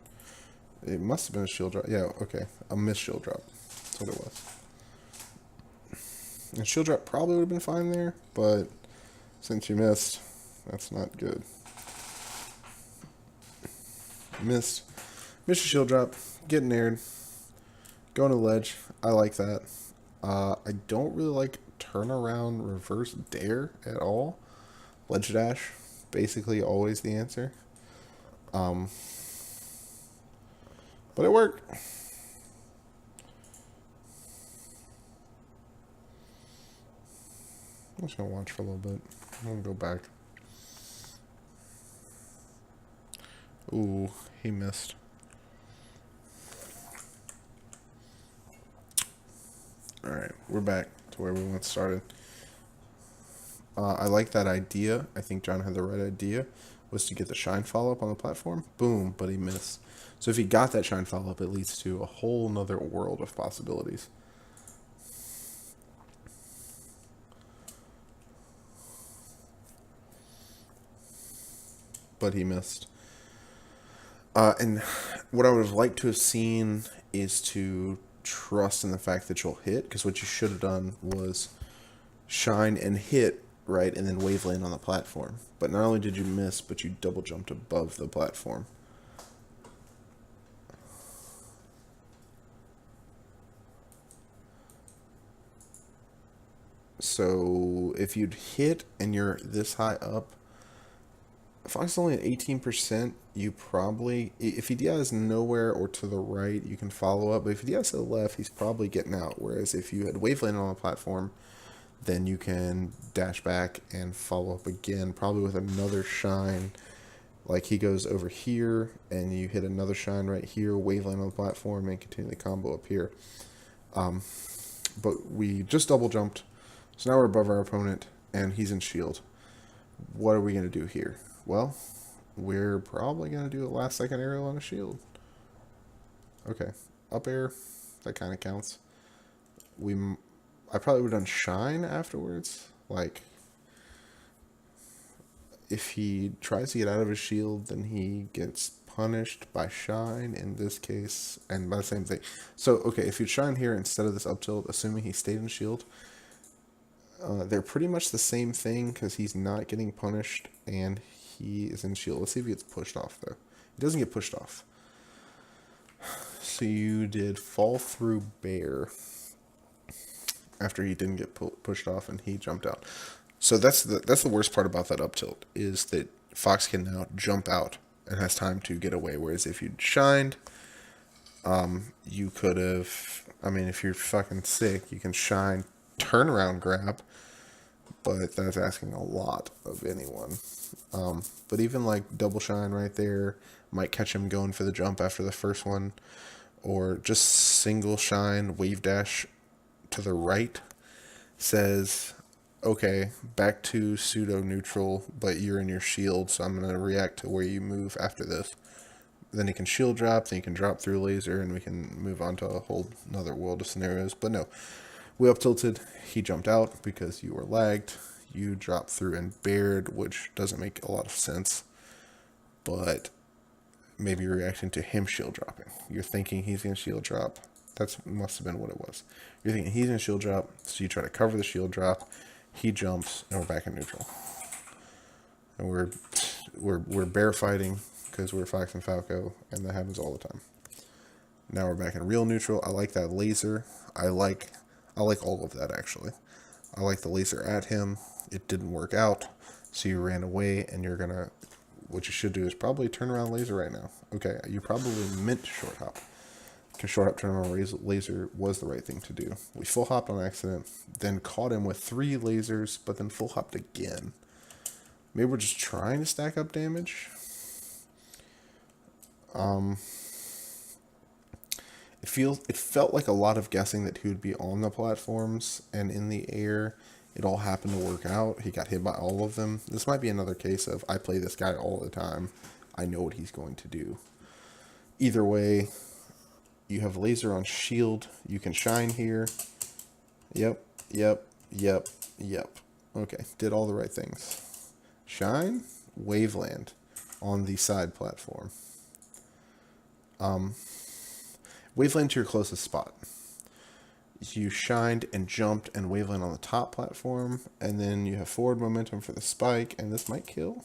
It must have been a shield drop. Yeah, okay. A missed shield drop. That's what it was. And shield drop probably would have been fine there, but since you missed, that's not good. Missed a shield drop. Getting nared. Going to ledge. I like that. I don't really like turnaround reverse dare at all. Ledge dash, basically always the answer. But it worked. I'm just gonna watch for a little bit. I'm gonna go back. Ooh, he missed. Alright, we're back to where we once started. I like that idea. I think John had the right idea, was to get the shine follow-up on the platform. Boom, but he missed. So if he got that shine follow-up, it leads to a whole nother world of possibilities. But he missed. And what I would have liked to have seen is to trust in the fact that you'll hit, because what you should have done was shine and hit, right, and then wave land on the platform. But not only did you miss, but you double jumped above the platform. So if you'd hit and you're this high up, Fox is only at 18%. You probably, if he DIs nowhere or to the right, you can follow up. But if he DIs to the left, he's probably getting out. Whereas if you had wave landed on the platform, then you can dash back and follow up again, probably with another shine. Like he goes over here, and you hit another shine right here, wave land on the platform, and continue the combo up here. But we just double jumped, so now we're above our opponent, and he's in shield. What are we going to do here? Well, we're probably going to do a last second aerial on a shield. Okay, up air, that kind of counts. I probably would have done shine afterwards. Like, if he tries to get out of his shield, then he gets punished by shine in this case, and by the same thing. So, okay, if you shine here instead of this up tilt, assuming he stayed in shield, they're pretty much the same thing because he's not getting punished and he is in shield. Let's see if he gets pushed off, though. He doesn't get pushed off. So you did fall through bear after he didn't get pushed off and he jumped out. So that's the worst part about that up tilt, is that Fox can now jump out and has time to get away. Whereas if you'd shined, you could have, I mean, if you're fucking sick, you can shine, turnaround grab, but that's asking a lot of anyone. But even like double shine right there might catch him going for the jump after the first one, or just single shine, wave dash to the right says, okay, back to pseudo neutral, but you're in your shield, so I'm going to react to where you move after this. Then he can shield drop, then you can drop through laser, and we can move on to a whole another world of scenarios. But no, we up tilted, he jumped out because you were lagged, you dropped through and bared, which doesn't make a lot of sense, but maybe you're reacting to him shield dropping. You're thinking he's going to shield drop. That must have been what it was. You're thinking he's going to shield drop, so you try to cover the shield drop, he jumps, and we're back in neutral. And we're bear fighting because we're Fox and Falco, and that happens all the time. Now we're back in real neutral. I like that laser. I like all of that, actually. I like the laser at him. It didn't work out, so you ran away, and you're gonna, what you should do is probably turn around laser right now. Okay, you probably meant to short hop, because short hop turn around laser was the right thing to do. We full hopped on accident, then caught him with 3 lasers, but then full hopped again. Maybe we're just trying to stack up damage. It felt like a lot of guessing that he would be on the platforms and in the air. It all happened to work out. He got hit by all of them. This might be another case of I play this guy all the time. I know what he's going to do. Either way, you have laser on shield. You can shine here. Yep. Okay, did all the right things. Shine, waveland on the side platform. Waveland to your closest spot. You shined and jumped and waveland on the top platform, and then you have forward momentum for the spike, and this might kill.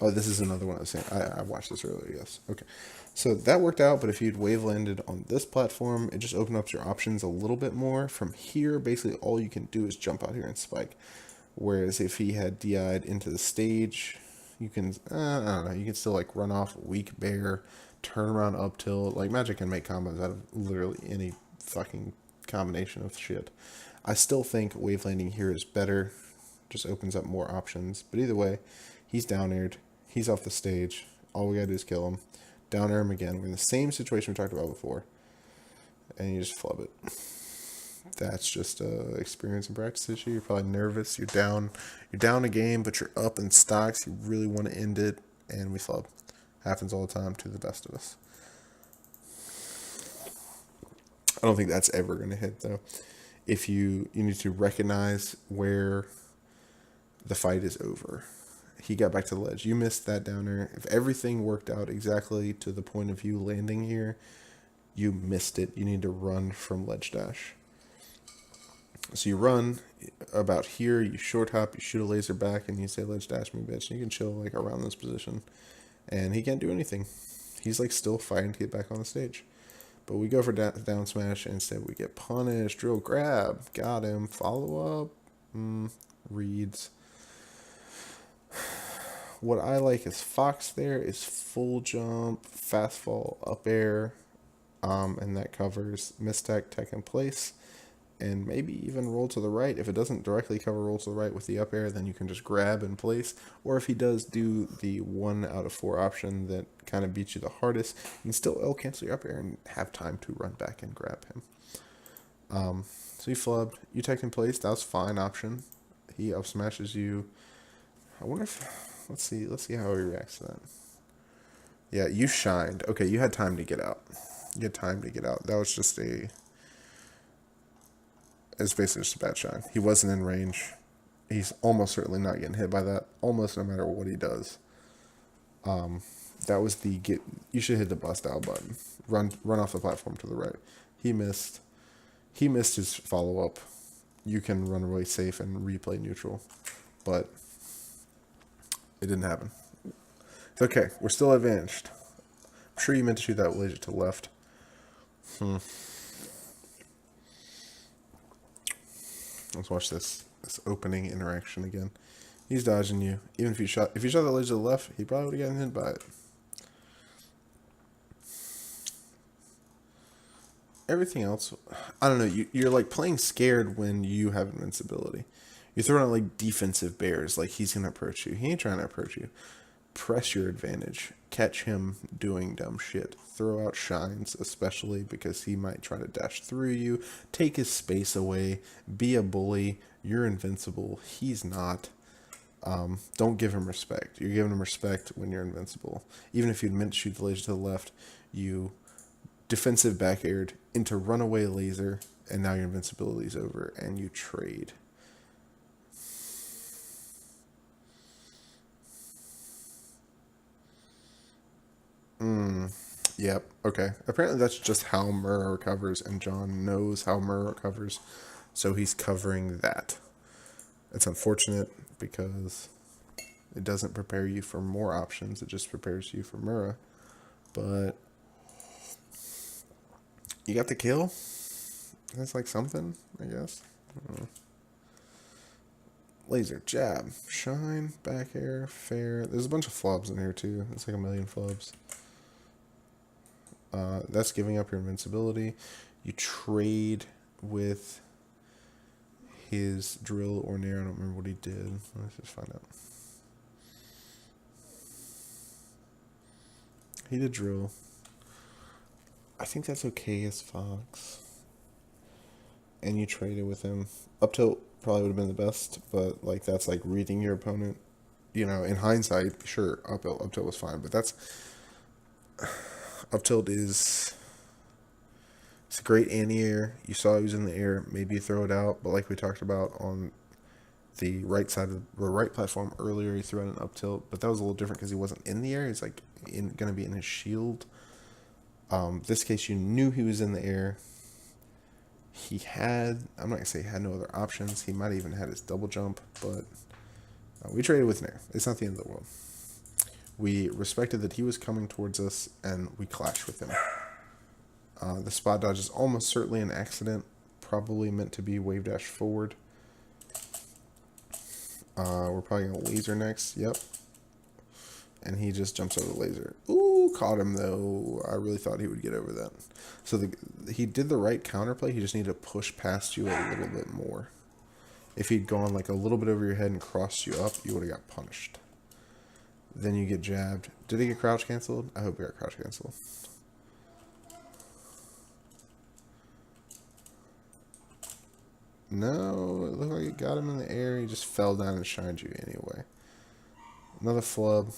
Oh, this is another one I was saying. I watched this earlier, yes. Okay. So that worked out, but if you'd wave landed on this platform, it just opened up your options a little bit more. From here, basically all you can do is jump out here and spike. Whereas if he had DI'd into the stage, you can, I don't know, you can still like run off weak bear, turn around up tilt. Like Magic can make combos out of literally any fucking combination of shit. I still think wave landing here is better. Just opens up more options. But either way, he's down aired. He's off the stage. All we gotta do is kill him. Down air him again. We're in the same situation we talked about before. And you just flub it. That's just a experience and practice issue. You're probably nervous. You're down a game, but you're up in stocks. You really want to end it, and we flub. Happens all the time to the best of us. I don't think that's ever going to hit though. If you need to recognize where the fight is over. He got back to the ledge. You missed that downer. If everything worked out exactly to the point of you landing here, you missed it. You need to run from ledge dash. So you run about here, you short hop, you shoot a laser back, and you say ledge dash me, bitch. And you can chill like around this position. And he can't do anything. He's like still fighting to get back on the stage. But we go for down smash, and instead we get punished. Drill grab. Got him. Follow up. Reads. What I like is Fox there is full jump, fast fall, up air, and that covers mistech, tech in place, and maybe even roll to the right. If it doesn't directly cover roll to the right with the up air, then you can just grab in place. Or if he does do the 1 out of 4 option that kind of beats you the hardest, you can still L cancel your up air and have time to run back and grab him. So you flubbed, you tech in place, that was fine option. He up smashes you. I wonder if... Let's see how he reacts to that. Yeah, you shined. Okay, you had time to get out. You had time to get out. That was just it's basically just a bad shine. He wasn't in range. He's almost certainly not getting hit by that. Almost no matter what he does. That was the get. You should hit the bust out button. Run off the platform to the right. He missed. He missed his follow up. You can run away safe and replay neutral, but it didn't happen. It's okay. We're still advantaged. I'm sure you meant to shoot that laser to the left. Let's watch this opening interaction again. He's dodging you. Even if you shot that laser to the left, he probably would have gotten hit by it. Everything else, I don't know. You're like playing scared when you have invincibility. You're throwing out like defensive bears, like he's gonna approach you. He ain't trying to approach you. Press your advantage. Catch him doing dumb shit. Throw out shines, especially because he might try to dash through you. Take his space away. Be a bully. You're invincible. He's not. Don't give him respect. You're giving him respect when you're invincible. Even if you'd meant to shoot the laser to the left, you defensive back aired into runaway laser, and now your invincibility's over, and you trade. Yep. Okay. Apparently that's just how Mura recovers, and John knows how Mura recovers, so he's covering that. It's unfortunate because it doesn't prepare you for more options. It just prepares you for Mura. But you got the kill. That's like something, I guess. Laser, jab, shine, back air, fair. There's a bunch of flubs in here too. It's like a million flubs. That's giving up your invincibility. You trade with his drill or nair. I don't remember what he did. Let's just find out. He did drill. I think that's okay as Fox. And you traded with him. Up tilt probably would have been the best, but like that's like reading your opponent. You know, in hindsight, sure, up tilt was fine, but that's up tilt is it's a great anti-air. You saw he was in the air. Maybe you throw it out, but like we talked about on the right side of the right platform earlier, he threw out an up tilt, but that was a little different because he wasn't in the air. He's like going to be in his shield. This case, you knew he was in the air. He had, I'm not going to say he had no other options. He might have even had his double jump, but we traded with an air. It's not the end of the world. We respected that he was coming towards us, and we clashed with him. The spot dodge is almost certainly an accident, probably meant to be wave dash forward. We're probably going to laser next. Yep. And he just jumps over the laser. Ooh, caught him though. I really thought he would get over that. So he did the right counterplay. He just needed to push past you a little bit more. If he'd gone like a little bit over your head and crossed you up, you would have got punished. Then you get jabbed. Did he get crouch canceled? I hope he got crouch canceled. No, it looked like it got him in the air. He just fell down and shined you anyway. Another flub.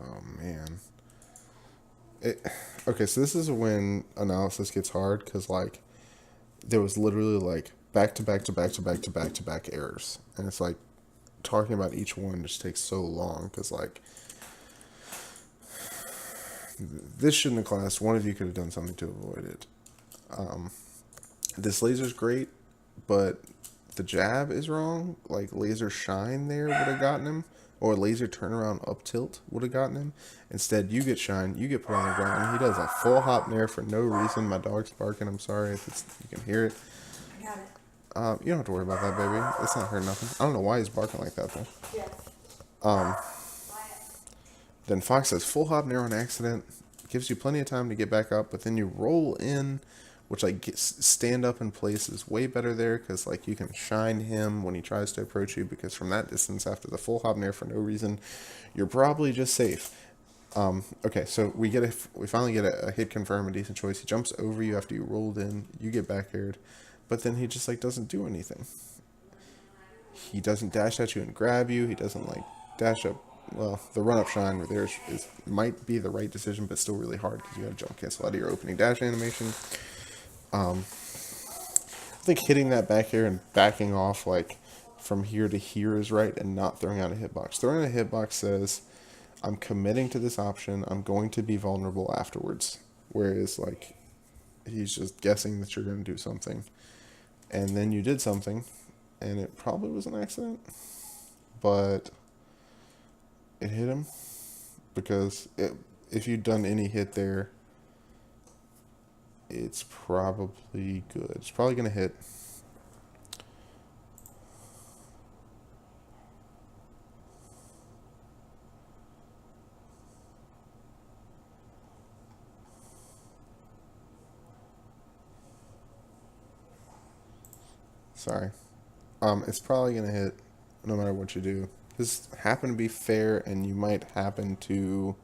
Oh man. Okay, so this is when analysis gets hard because like there was literally like back to back to back to back to back to back errors, and it's like talking about each one just takes so long because like this shouldn't have classed. One of you could have done something to avoid it. This laser's great, but the jab is wrong. Like laser shine there would have gotten him, or laser turnaround up tilt would have gotten him. Instead, you get shine, you get put on the ground. He does a full hop there for no reason. My dog's barking. I'm sorry if you can hear it. I got it. You don't have to worry about that, baby. It's not hurt nothing. I don't know why he's barking like that though. Yes. Then Fox says full hop near on accident, gives you plenty of time to get back up, but then you roll in, which like stand up in place is way better there because like you can shine him when he tries to approach you because from that distance after the full hop near for no reason, you're probably just safe. Okay, so we finally get a hit confirm, a decent choice. He jumps over you after you rolled in, you get back aired, but then he just like doesn't do anything. He doesn't dash at you and grab you. He doesn't like dash up. Well, the run up shine there is might be the right decision, but still really hard because you got to jump cancel out of your opening dash animation. I think hitting that back air and backing off like from here to here is right, and not throwing out a hitbox. Throwing out a hitbox says, "I'm committing to this option. I'm going to be vulnerable afterwards." Whereas like he's just guessing that you're going to do something, and then you did something, and it probably was an accident, but it hit him because if you'd done any hit there, it's probably good. It's probably going to hit. Sorry. It's probably going to hit no matter what you do. This happened to be fair, and you might happen to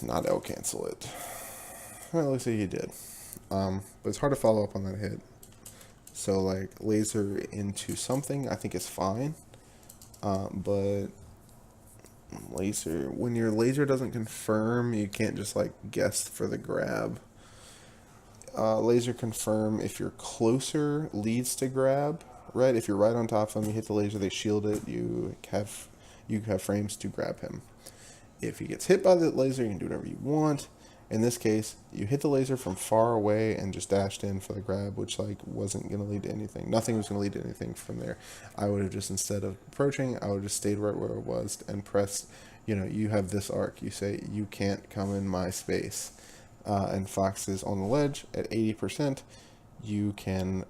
not L cancel it. Well, it looks like you did. But it's hard to follow up on that hit. So, like, laser into something, I think is fine. But laser, when your laser doesn't confirm, you can't just, like, guess for the grab. Laser confirm if you're closer leads to grab, right? If you're right on top of them, you hit the laser, they shield it, you have frames to grab him. If he gets hit by the laser, you can do whatever you want. In this case, you hit the laser from far away and just dashed in for the grab, which like wasn't going to lead to anything. Nothing was going to lead to anything from there. I would have just, instead of approaching, I would have just stayed right where it was and pressed, you have this arc. You say, you can't come in my space. And Fox is on the ledge at 80%. You can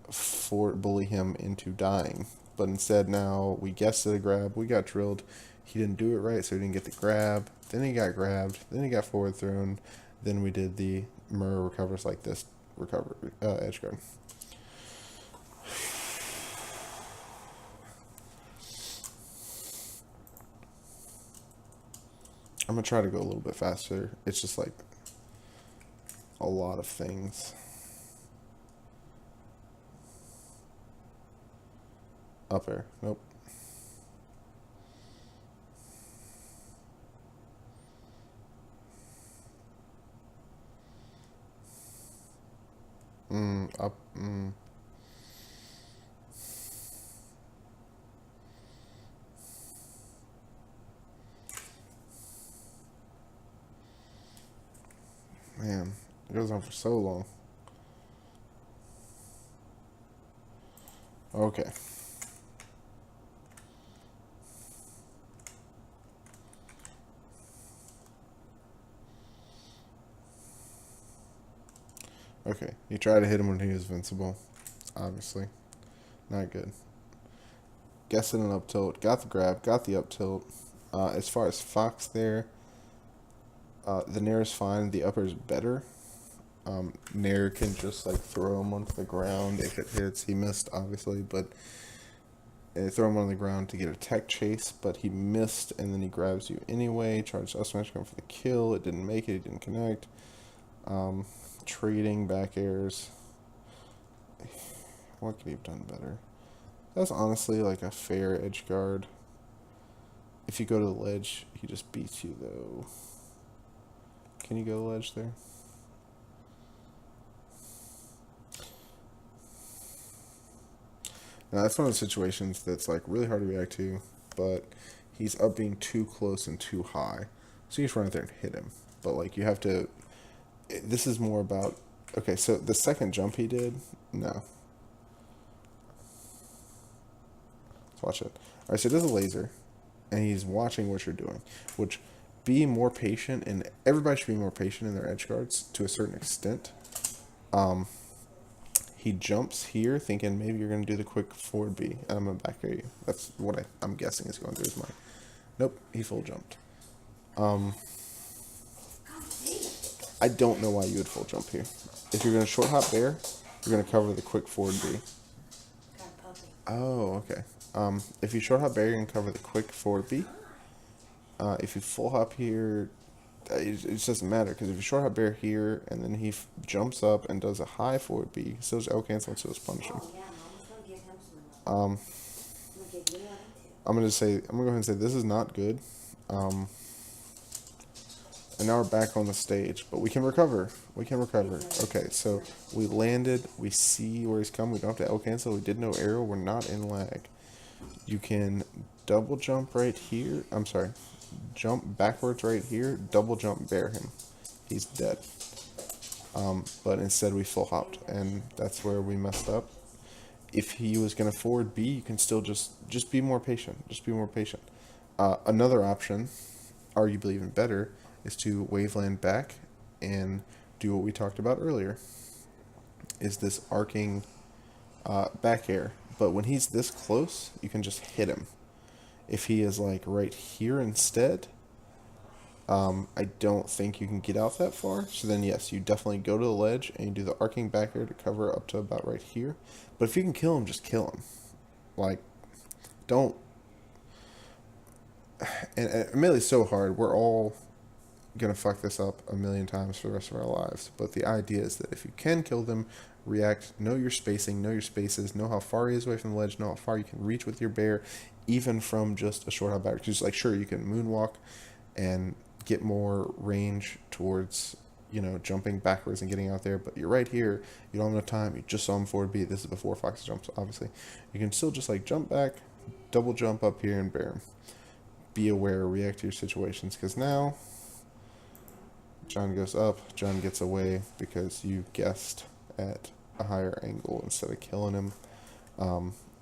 bully him into dying. But instead now we guessed at a grab. We got drilled. He didn't do it right, so he didn't get the grab. Then he got grabbed. Then he got forward thrown. Then we did the Mura recovers like this edge guard. I'm going to try to go a little bit faster. It's just like a lot of things. Up air. Nope. Up. Man, it goes on for so long. Okay. Okay, you tried to hit him when he was invincible. Obviously, not good. Guessing an up tilt, got the grab, got the up tilt. As far as Fox there, the Nair is fine. The upper is better. Nair can just like throw him onto the ground if it hits. He missed obviously, but and throw him on the ground to get a tech chase, but he missed, and then he grabs you anyway. Charged up smash going for the kill. It didn't make it. It didn't connect. Trading back airs. What could he have done better? That's honestly like a fair edge guard. If you go to the ledge, he just beats you though. Can you go to the ledge there? Now that's one of the situations that's like really hard to react to, but he's up being too close and too high. So you just run out there and hit him. But like you have to, this is more about, okay, so the second jump he did, no. Let's watch it. All right, so it does a laser, and he's watching what you're doing, which be more patient, and everybody should be more patient in their edge guards to a certain extent. He jumps here thinking maybe you're going to do the quick forward B, and I'm going to back air you. That's what I'm guessing is going through his mind. Nope, he full jumped. I don't know why you would full jump here. If you're going to short hop there, you're going to cover the quick forward B. Oh, okay. If you short hop there, you're going to cover the quick forward B. If you full hop here, it just doesn't matter, because if you short hop bear here and then he jumps up and does a high forward B, still just L cancel and still just punish him. I'm gonna go ahead and say this is not good. And now we're back on the stage, but we can recover. We can recover. Okay, so we landed. We see where he's coming. We don't have to L cancel. We did no arrow. We're not in lag. You can double jump right here. I'm sorry. Jump backwards right here, double jump bear him. He's dead. But instead we full hopped, and that's where we messed up. If he was going to forward B, you can still just be more patient. Just be more patient. Another option, arguably even better, is to waveland back and do what we talked about earlier. Is this arcing back air. But when he's this close, you can just hit him. If he is like right here instead, I don't think you can get out that far. So then yes, you definitely go to the ledge and you do the arcing back air to cover up to about right here. But if you can kill him, just kill him. Like, don't. And admittedly, so hard. We're all gonna fuck this up a million times for the rest of our lives. But the idea is that if you can kill them, react, know your spacing, know your spaces, know how far he is away from the ledge, know how far you can reach with your bear, even from just a short hop back. Just like, sure, you can moonwalk and get more range towards, jumping backwards and getting out there, but you're right here, you don't have enough time, you just saw him forward B. This is before Fox jumps, obviously. You can still just like jump back, double jump up here and bear him. Be aware, react to your situations, because now John goes up, John gets away because you guessed at a higher angle instead of killing him.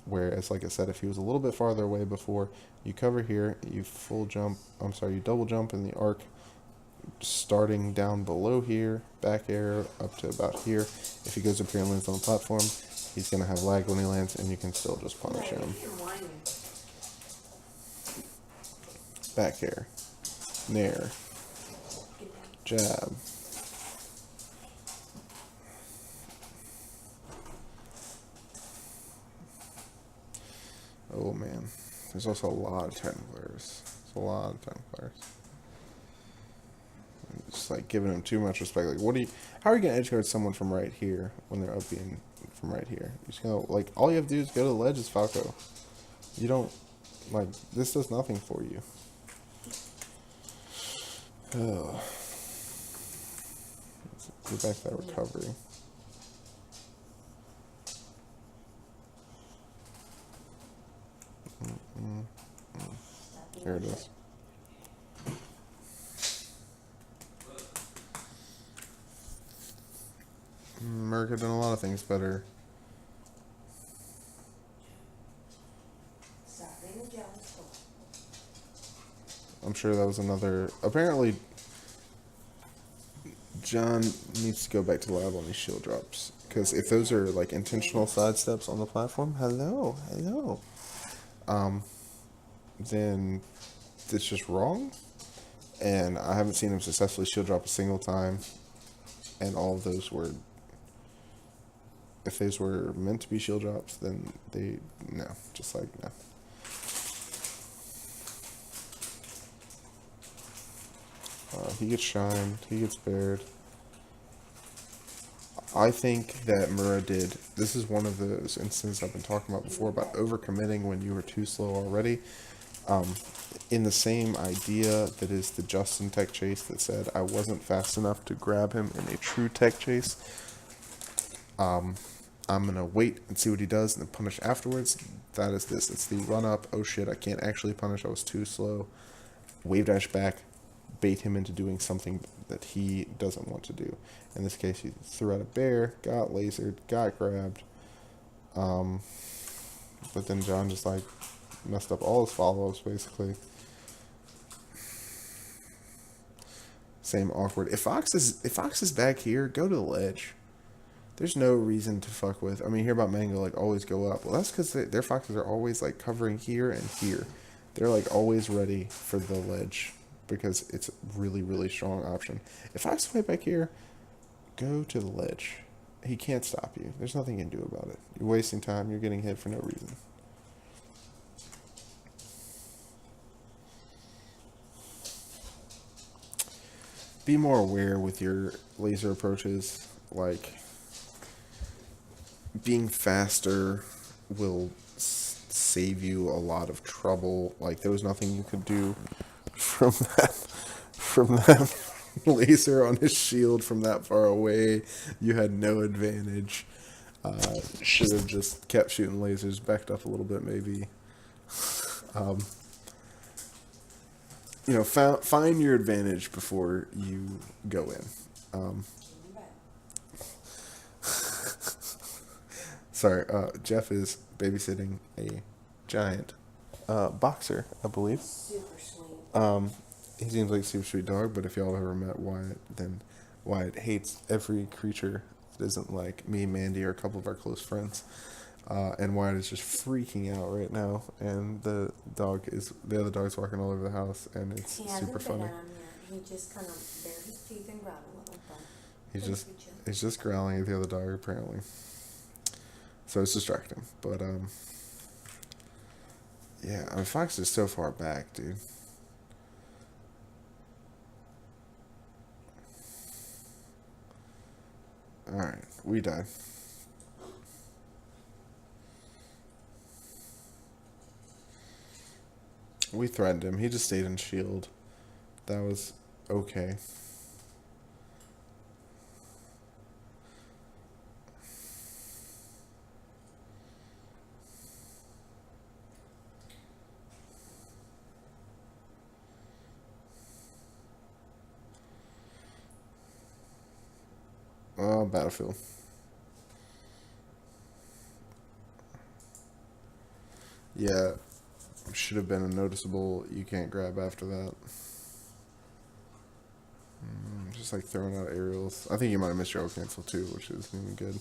Whereas, like I said, if he was a little bit farther away before, you cover here, you you double jump in the arc, starting down below here, back air up to about here. If he goes up here and lands on the platform, he's going to have lag when he lands, and you can still just punish him. Back air, nair, jab. Oh man, there's also a lot of technical errors. There's a lot of technical errors. Just like giving them too much respect. Like, how are you gonna edgeguard someone from right here when they're up being from right here? You're just gonna, like, all you have to do is go to the ledge as Falco. You don't, like, this does nothing for you. Oh. Let's get back to that recovery. There it is. Merc had done a lot of things better. I'm sure that was another. Apparently, John needs to go back to the lab on these shield drops. Because if those are like intentional sidesteps on the platform, hello. Then it's just wrong. And I haven't seen him successfully shield drop a single time. And all of those were If these were meant to be shield drops, then they, no, just like, no. He gets shined, he gets bared. I think that Mura did, this is one of those instances I've been talking about before about overcommitting when you were too slow already. In the same idea that is the Justin tech chase that said I wasn't fast enough to grab him in a true tech chase. I'm gonna wait and see what he does and then punish afterwards. That is this. It's the run up. Oh shit! I can't actually punish. I was too slow. Wave dash back, bait him into doing something that he doesn't want to do. In this case, he threw out a bear, got lasered, got grabbed. But then John just like messed up all his follow-ups basically. Same awkward. If Fox is back here, go to the ledge. There's no reason to fuck with. I mean, hear about Mango like always go up. Well, that's because their foxes are always like covering here and here. They're like always ready for the ledge because it's a really really strong option. If Fox is way back here, go to the ledge. He can't stop you. There's nothing you can do about it. You're wasting time. You're getting hit for no reason. Be more aware with your laser approaches. Like, being faster will save you a lot of trouble. Like, there was nothing you could do from that laser on his shield from that far away. You had no advantage. Should have just kept shooting lasers, backed up a little bit maybe. Find your advantage before you go in. Sorry, Jeff is babysitting a giant boxer, I believe. Super sweet. He seems like a super sweet dog, but if y'all ever met Wyatt, then Wyatt hates every creature that isn't like me, Mandy, or a couple of our close friends. And Wyatt is just freaking out right now, and the other dog's walking all over the house, and it's super funny. He just kind of bared his teeth and growled a little, but He's just growling at the other dog apparently. So it's distracting, but yeah, I mean, Fox is so far back, dude. All right, we died. We threatened him. He just stayed in shield. That was okay. Oh, Battlefield. Yeah, should have been a noticeable. You can't grab after that. Just like throwing out aerials. I think you might have missed your O cancel too, which isn't even good.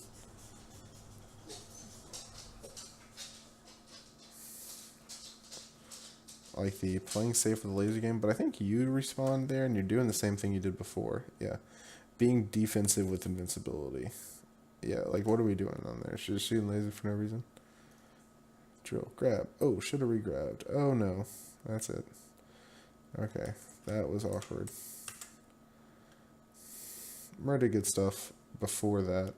I like the playing safe with the laser game, but I think you respawn there and you're doing the same thing you did before. Yeah. Being defensive with invincibility. Yeah, like what are we doing on there? Should shooting laser for no reason? Drill. Grab. Oh, should have re-grabbed. Oh no. That's it. Okay. That was awkward. Murder did good stuff before that.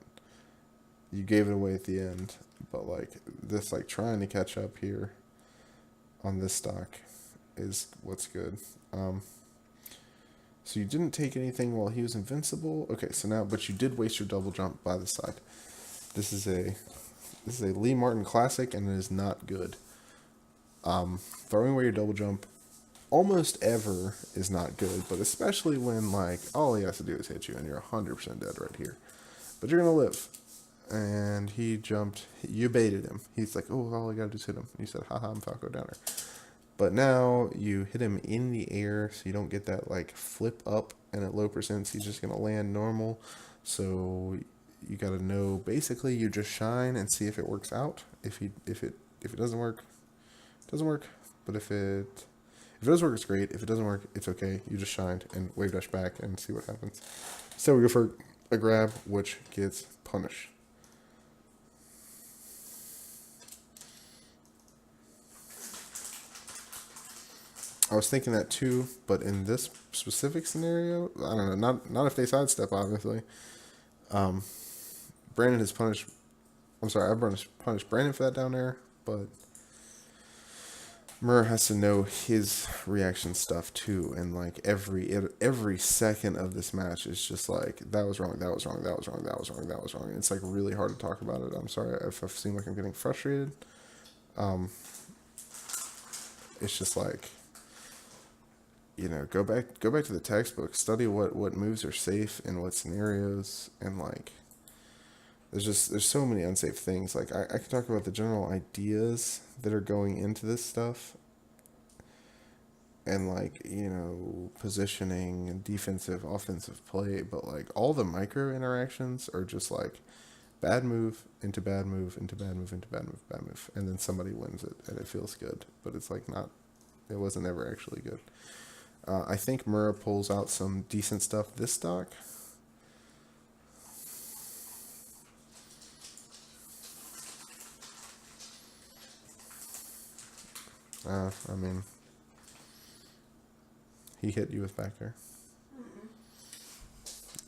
You gave it away at the end. But like this like trying to catch up here on this stock is what's good. So you didn't take anything while he was invincible. Okay, so now but you did waste your double jump by the side. This is a Lee Martin classic and it is not good. Throwing away your double jump almost ever is not good, but especially when like all he has to do is hit you and you're 100% dead right here. But you're gonna live. And he jumped. You baited him. He's like, oh, all I gotta do is hit him. And you said, haha, I'm Falco Downer. But now you hit him in the air, so you don't get that like flip up, and at low percents he's just gonna land normal. So you gotta know basically you just shine and see if it works out. If it doesn't work, it doesn't work. But if it does work, it's great. If it doesn't work, it's okay. You just shined and wave dash back and see what happens. So we go for a grab, which gets punished. I was thinking that too, but in this specific scenario, I don't know. Not if they sidestep, obviously. Um, Brandon has punished. I'm sorry, I've punished Brandon for that down there, but Mura has to know his reaction stuff too, and like every second of this match is just like that was wrong, that was wrong, that was wrong, that was wrong, that was wrong. And it's like really hard to talk about it. I'm sorry if I seem like I'm getting frustrated. Um, it's just like, go back to the textbook, study what moves are safe in what scenarios, and like there's so many unsafe things. Like I could talk about the general ideas that are going into this stuff, and like positioning and defensive offensive play, but like all the micro interactions are just like bad move into bad move into bad move into bad move bad move, and then somebody wins it and it feels good, but it's like not, it wasn't ever actually good. I think Mura pulls out some decent stuff this stock. I mean, he hit you with backer.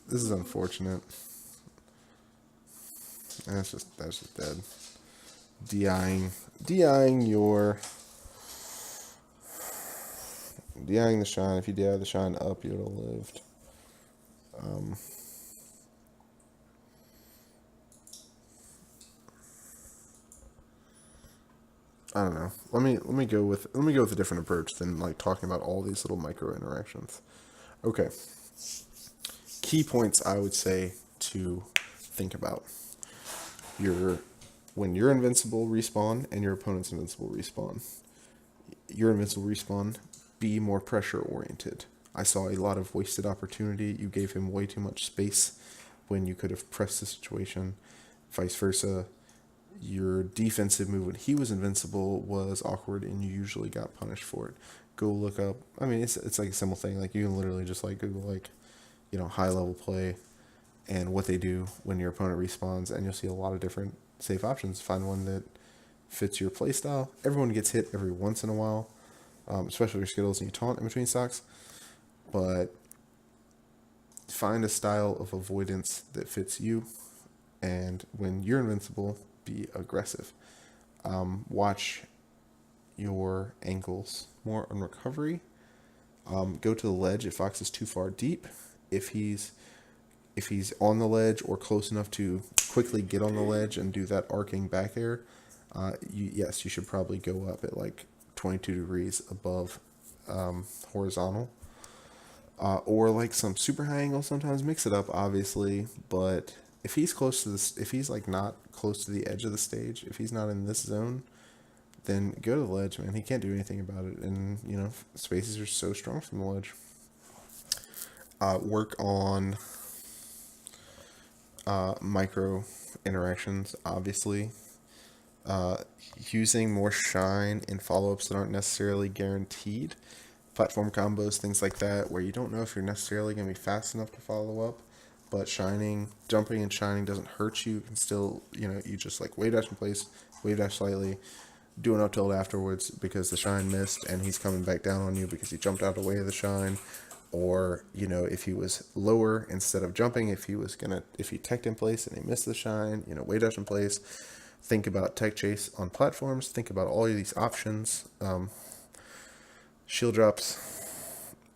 This is unfortunate. That's just dead. DIing the shine. If you DI the shine up, you would have lived. I don't know. Let me go with a different approach than like talking about all these little micro interactions. Okay. Key points I would say to think about. When you're invincible respawn and your opponent's invincible respawn. Your invincible respawn, be more pressure oriented. I saw a lot of wasted opportunity. You gave him way too much space when you could have pressed the situation. Vice versa. Your defensive move when he was invincible was awkward and you usually got punished for it. Go look up. I mean, it's like a simple thing. Like you can literally just like Google like, high level play and what they do when your opponent respawns, and you'll see a lot of different safe options. Find one that fits your playstyle. Everyone gets hit every once in a while, especially your Skittles and you taunt in between stocks. But find a style of avoidance that fits you, and when you're invincible, be aggressive. Watch your ankles more on recovery. Go to the ledge if Fox is too far deep. If he's on the ledge or close enough to quickly get on the ledge and do that arcing back air, you should probably go up at like 22 degrees above horizontal. Or like some super high angle, sometimes mix it up, obviously. But if he's close to this, if he's like not close to the edge of the stage, if he's not in this zone, then go to the ledge, man. He can't do anything about it. And, spaces are so strong from the ledge. Work on micro interactions, obviously. Using more shine in follow-ups that aren't necessarily guaranteed. Platform combos, things like that, where you don't know if you're necessarily going to be fast enough to follow up, but jumping and shining doesn't hurt you. You can still, you just like wave dash in place, wave dash slightly, do an up tilt afterwards because the shine missed and he's coming back down on you because he jumped out of the way of the shine. Or, if he was lower instead of jumping, if he teched in place and he missed the shine, wave dash in place. Think about tech chase on platforms. Think about all of these options. Shield drops.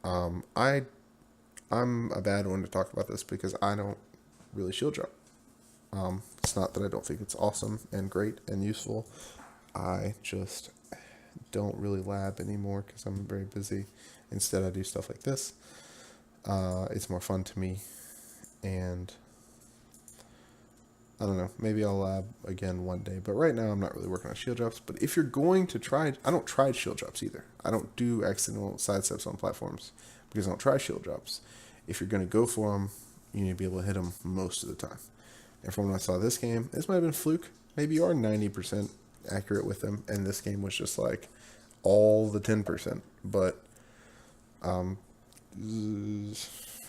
I'm a bad one to talk about this because I don't really shield drop. It's not that I don't think it's awesome and great and useful. I just don't really lab anymore because I'm very busy. Instead, I do stuff like this. It's more fun to me, and I don't know, maybe I'll lab again one day, but right now I'm not really working on shield drops. But if you're going to try, I don't try shield drops either. I don't do accidental sidesteps on platforms because I don't try shield drops. If you're going to go for them, you need to be able to hit them most of the time. And from when I saw this game, this might have been fluke. Maybe you are 90% accurate with them, and this game was just like all the 10%. But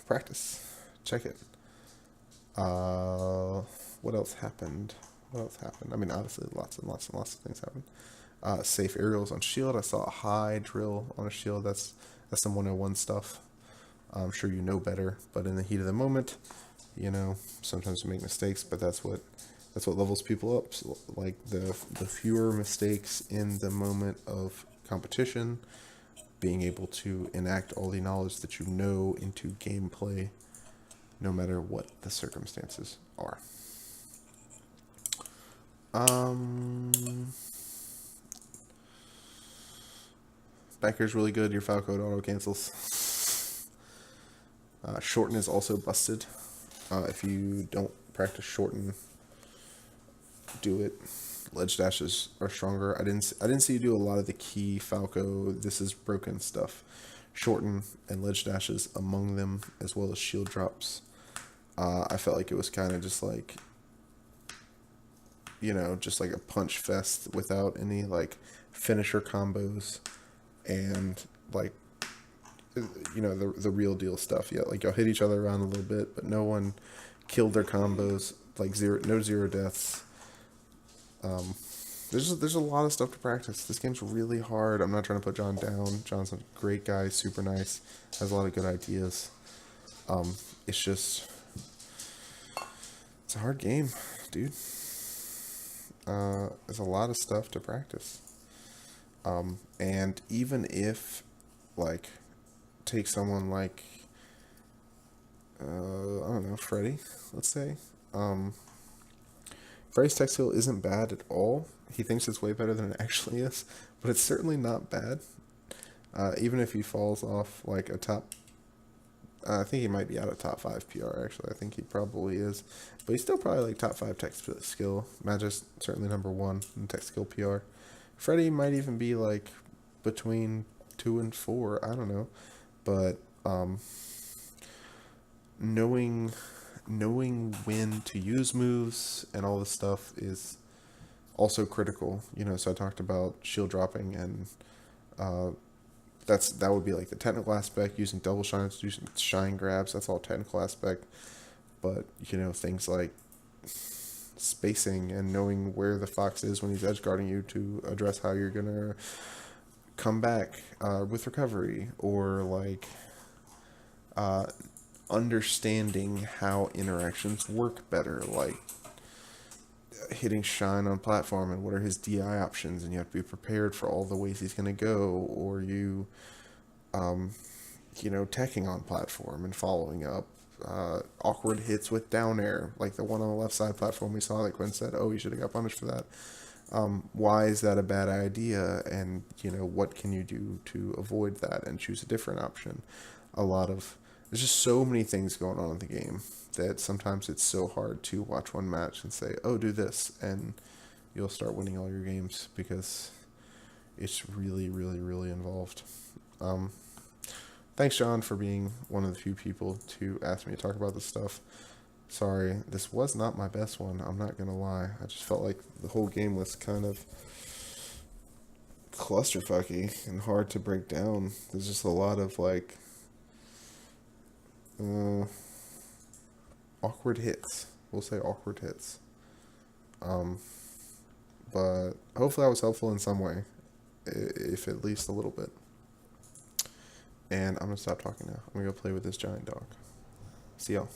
practice, check it. What else happened? I mean, obviously, lots and lots and lots of things happened. Safe aerials on shield. I saw a high drill on a shield. That's some 101 stuff. I'm sure you know better, but in the heat of the moment, sometimes we make mistakes, but that's what levels people up. So, like the fewer mistakes in the moment of competition, being able to enact all the knowledge that you know into gameplay, no matter what the circumstances are. Back here's really good. Your foul code auto cancels. Shorten is also busted. If you don't practice shorten, do it. Ledge dashes are stronger. I didn't see you do a lot of the key Falco this is broken stuff. Shorten and ledge dashes among them, as well as shield drops. I felt like it was kind of just like, just like a punch fest without any like finisher combos and like the real deal stuff. Yeah, like y'all hit each other around a little bit, but no one killed their combos. Like no zero deaths. There's a lot of stuff to practice. This game's really hard. I'm not trying to put John down. John's a great guy, super nice, has a lot of good ideas. It's just it's a hard game, dude. There's a lot of stuff to practice. And even if like take someone like I don't know, Freddy, let's say. Freddy's tech skill isn't bad at all. He thinks it's way better than it actually is, but it's certainly not bad. Even if he falls off like a top, I think he might be out of top 5 PR actually. I think he probably is, but he's still probably like top 5 tech skill. Magic's certainly number 1 in tech skill PR. Freddy might even be like between 2 and 4. I don't know, but knowing when to use moves and all this stuff is also critical. So I talked about shield dropping, and that would be like the technical aspect. Using double shines, using shine grabs, that's all technical aspect. But things like spacing and knowing where the fox is when he's edge guarding you to address how you're gonna come back with recovery, or like understanding how interactions work better, like hitting shine on platform and what are his DI options, and you have to be prepared for all the ways he's going to go, or you teching on platform and following up, awkward hits with down air, like the one on the left side platform we saw that Quinn said, oh, you should have got punished for that. Why is that a bad idea? And what can you do to avoid that and choose a different option? There's just so many things going on in the game that sometimes it's so hard to watch one match and say, oh, do this, and you'll start winning all your games because it's really, really, really involved. Thanks, John, for being one of the few people to ask me to talk about this stuff. Sorry, this was not my best one, I'm not going to lie. I just felt like the whole game was kind of clusterfucky and hard to break down. There's just a lot of like awkward hits. We'll say awkward hits. But hopefully I was helpful in some way, if at least a little bit. And I'm going to stop talking now. I'm going to go play with this giant dog. See y'all.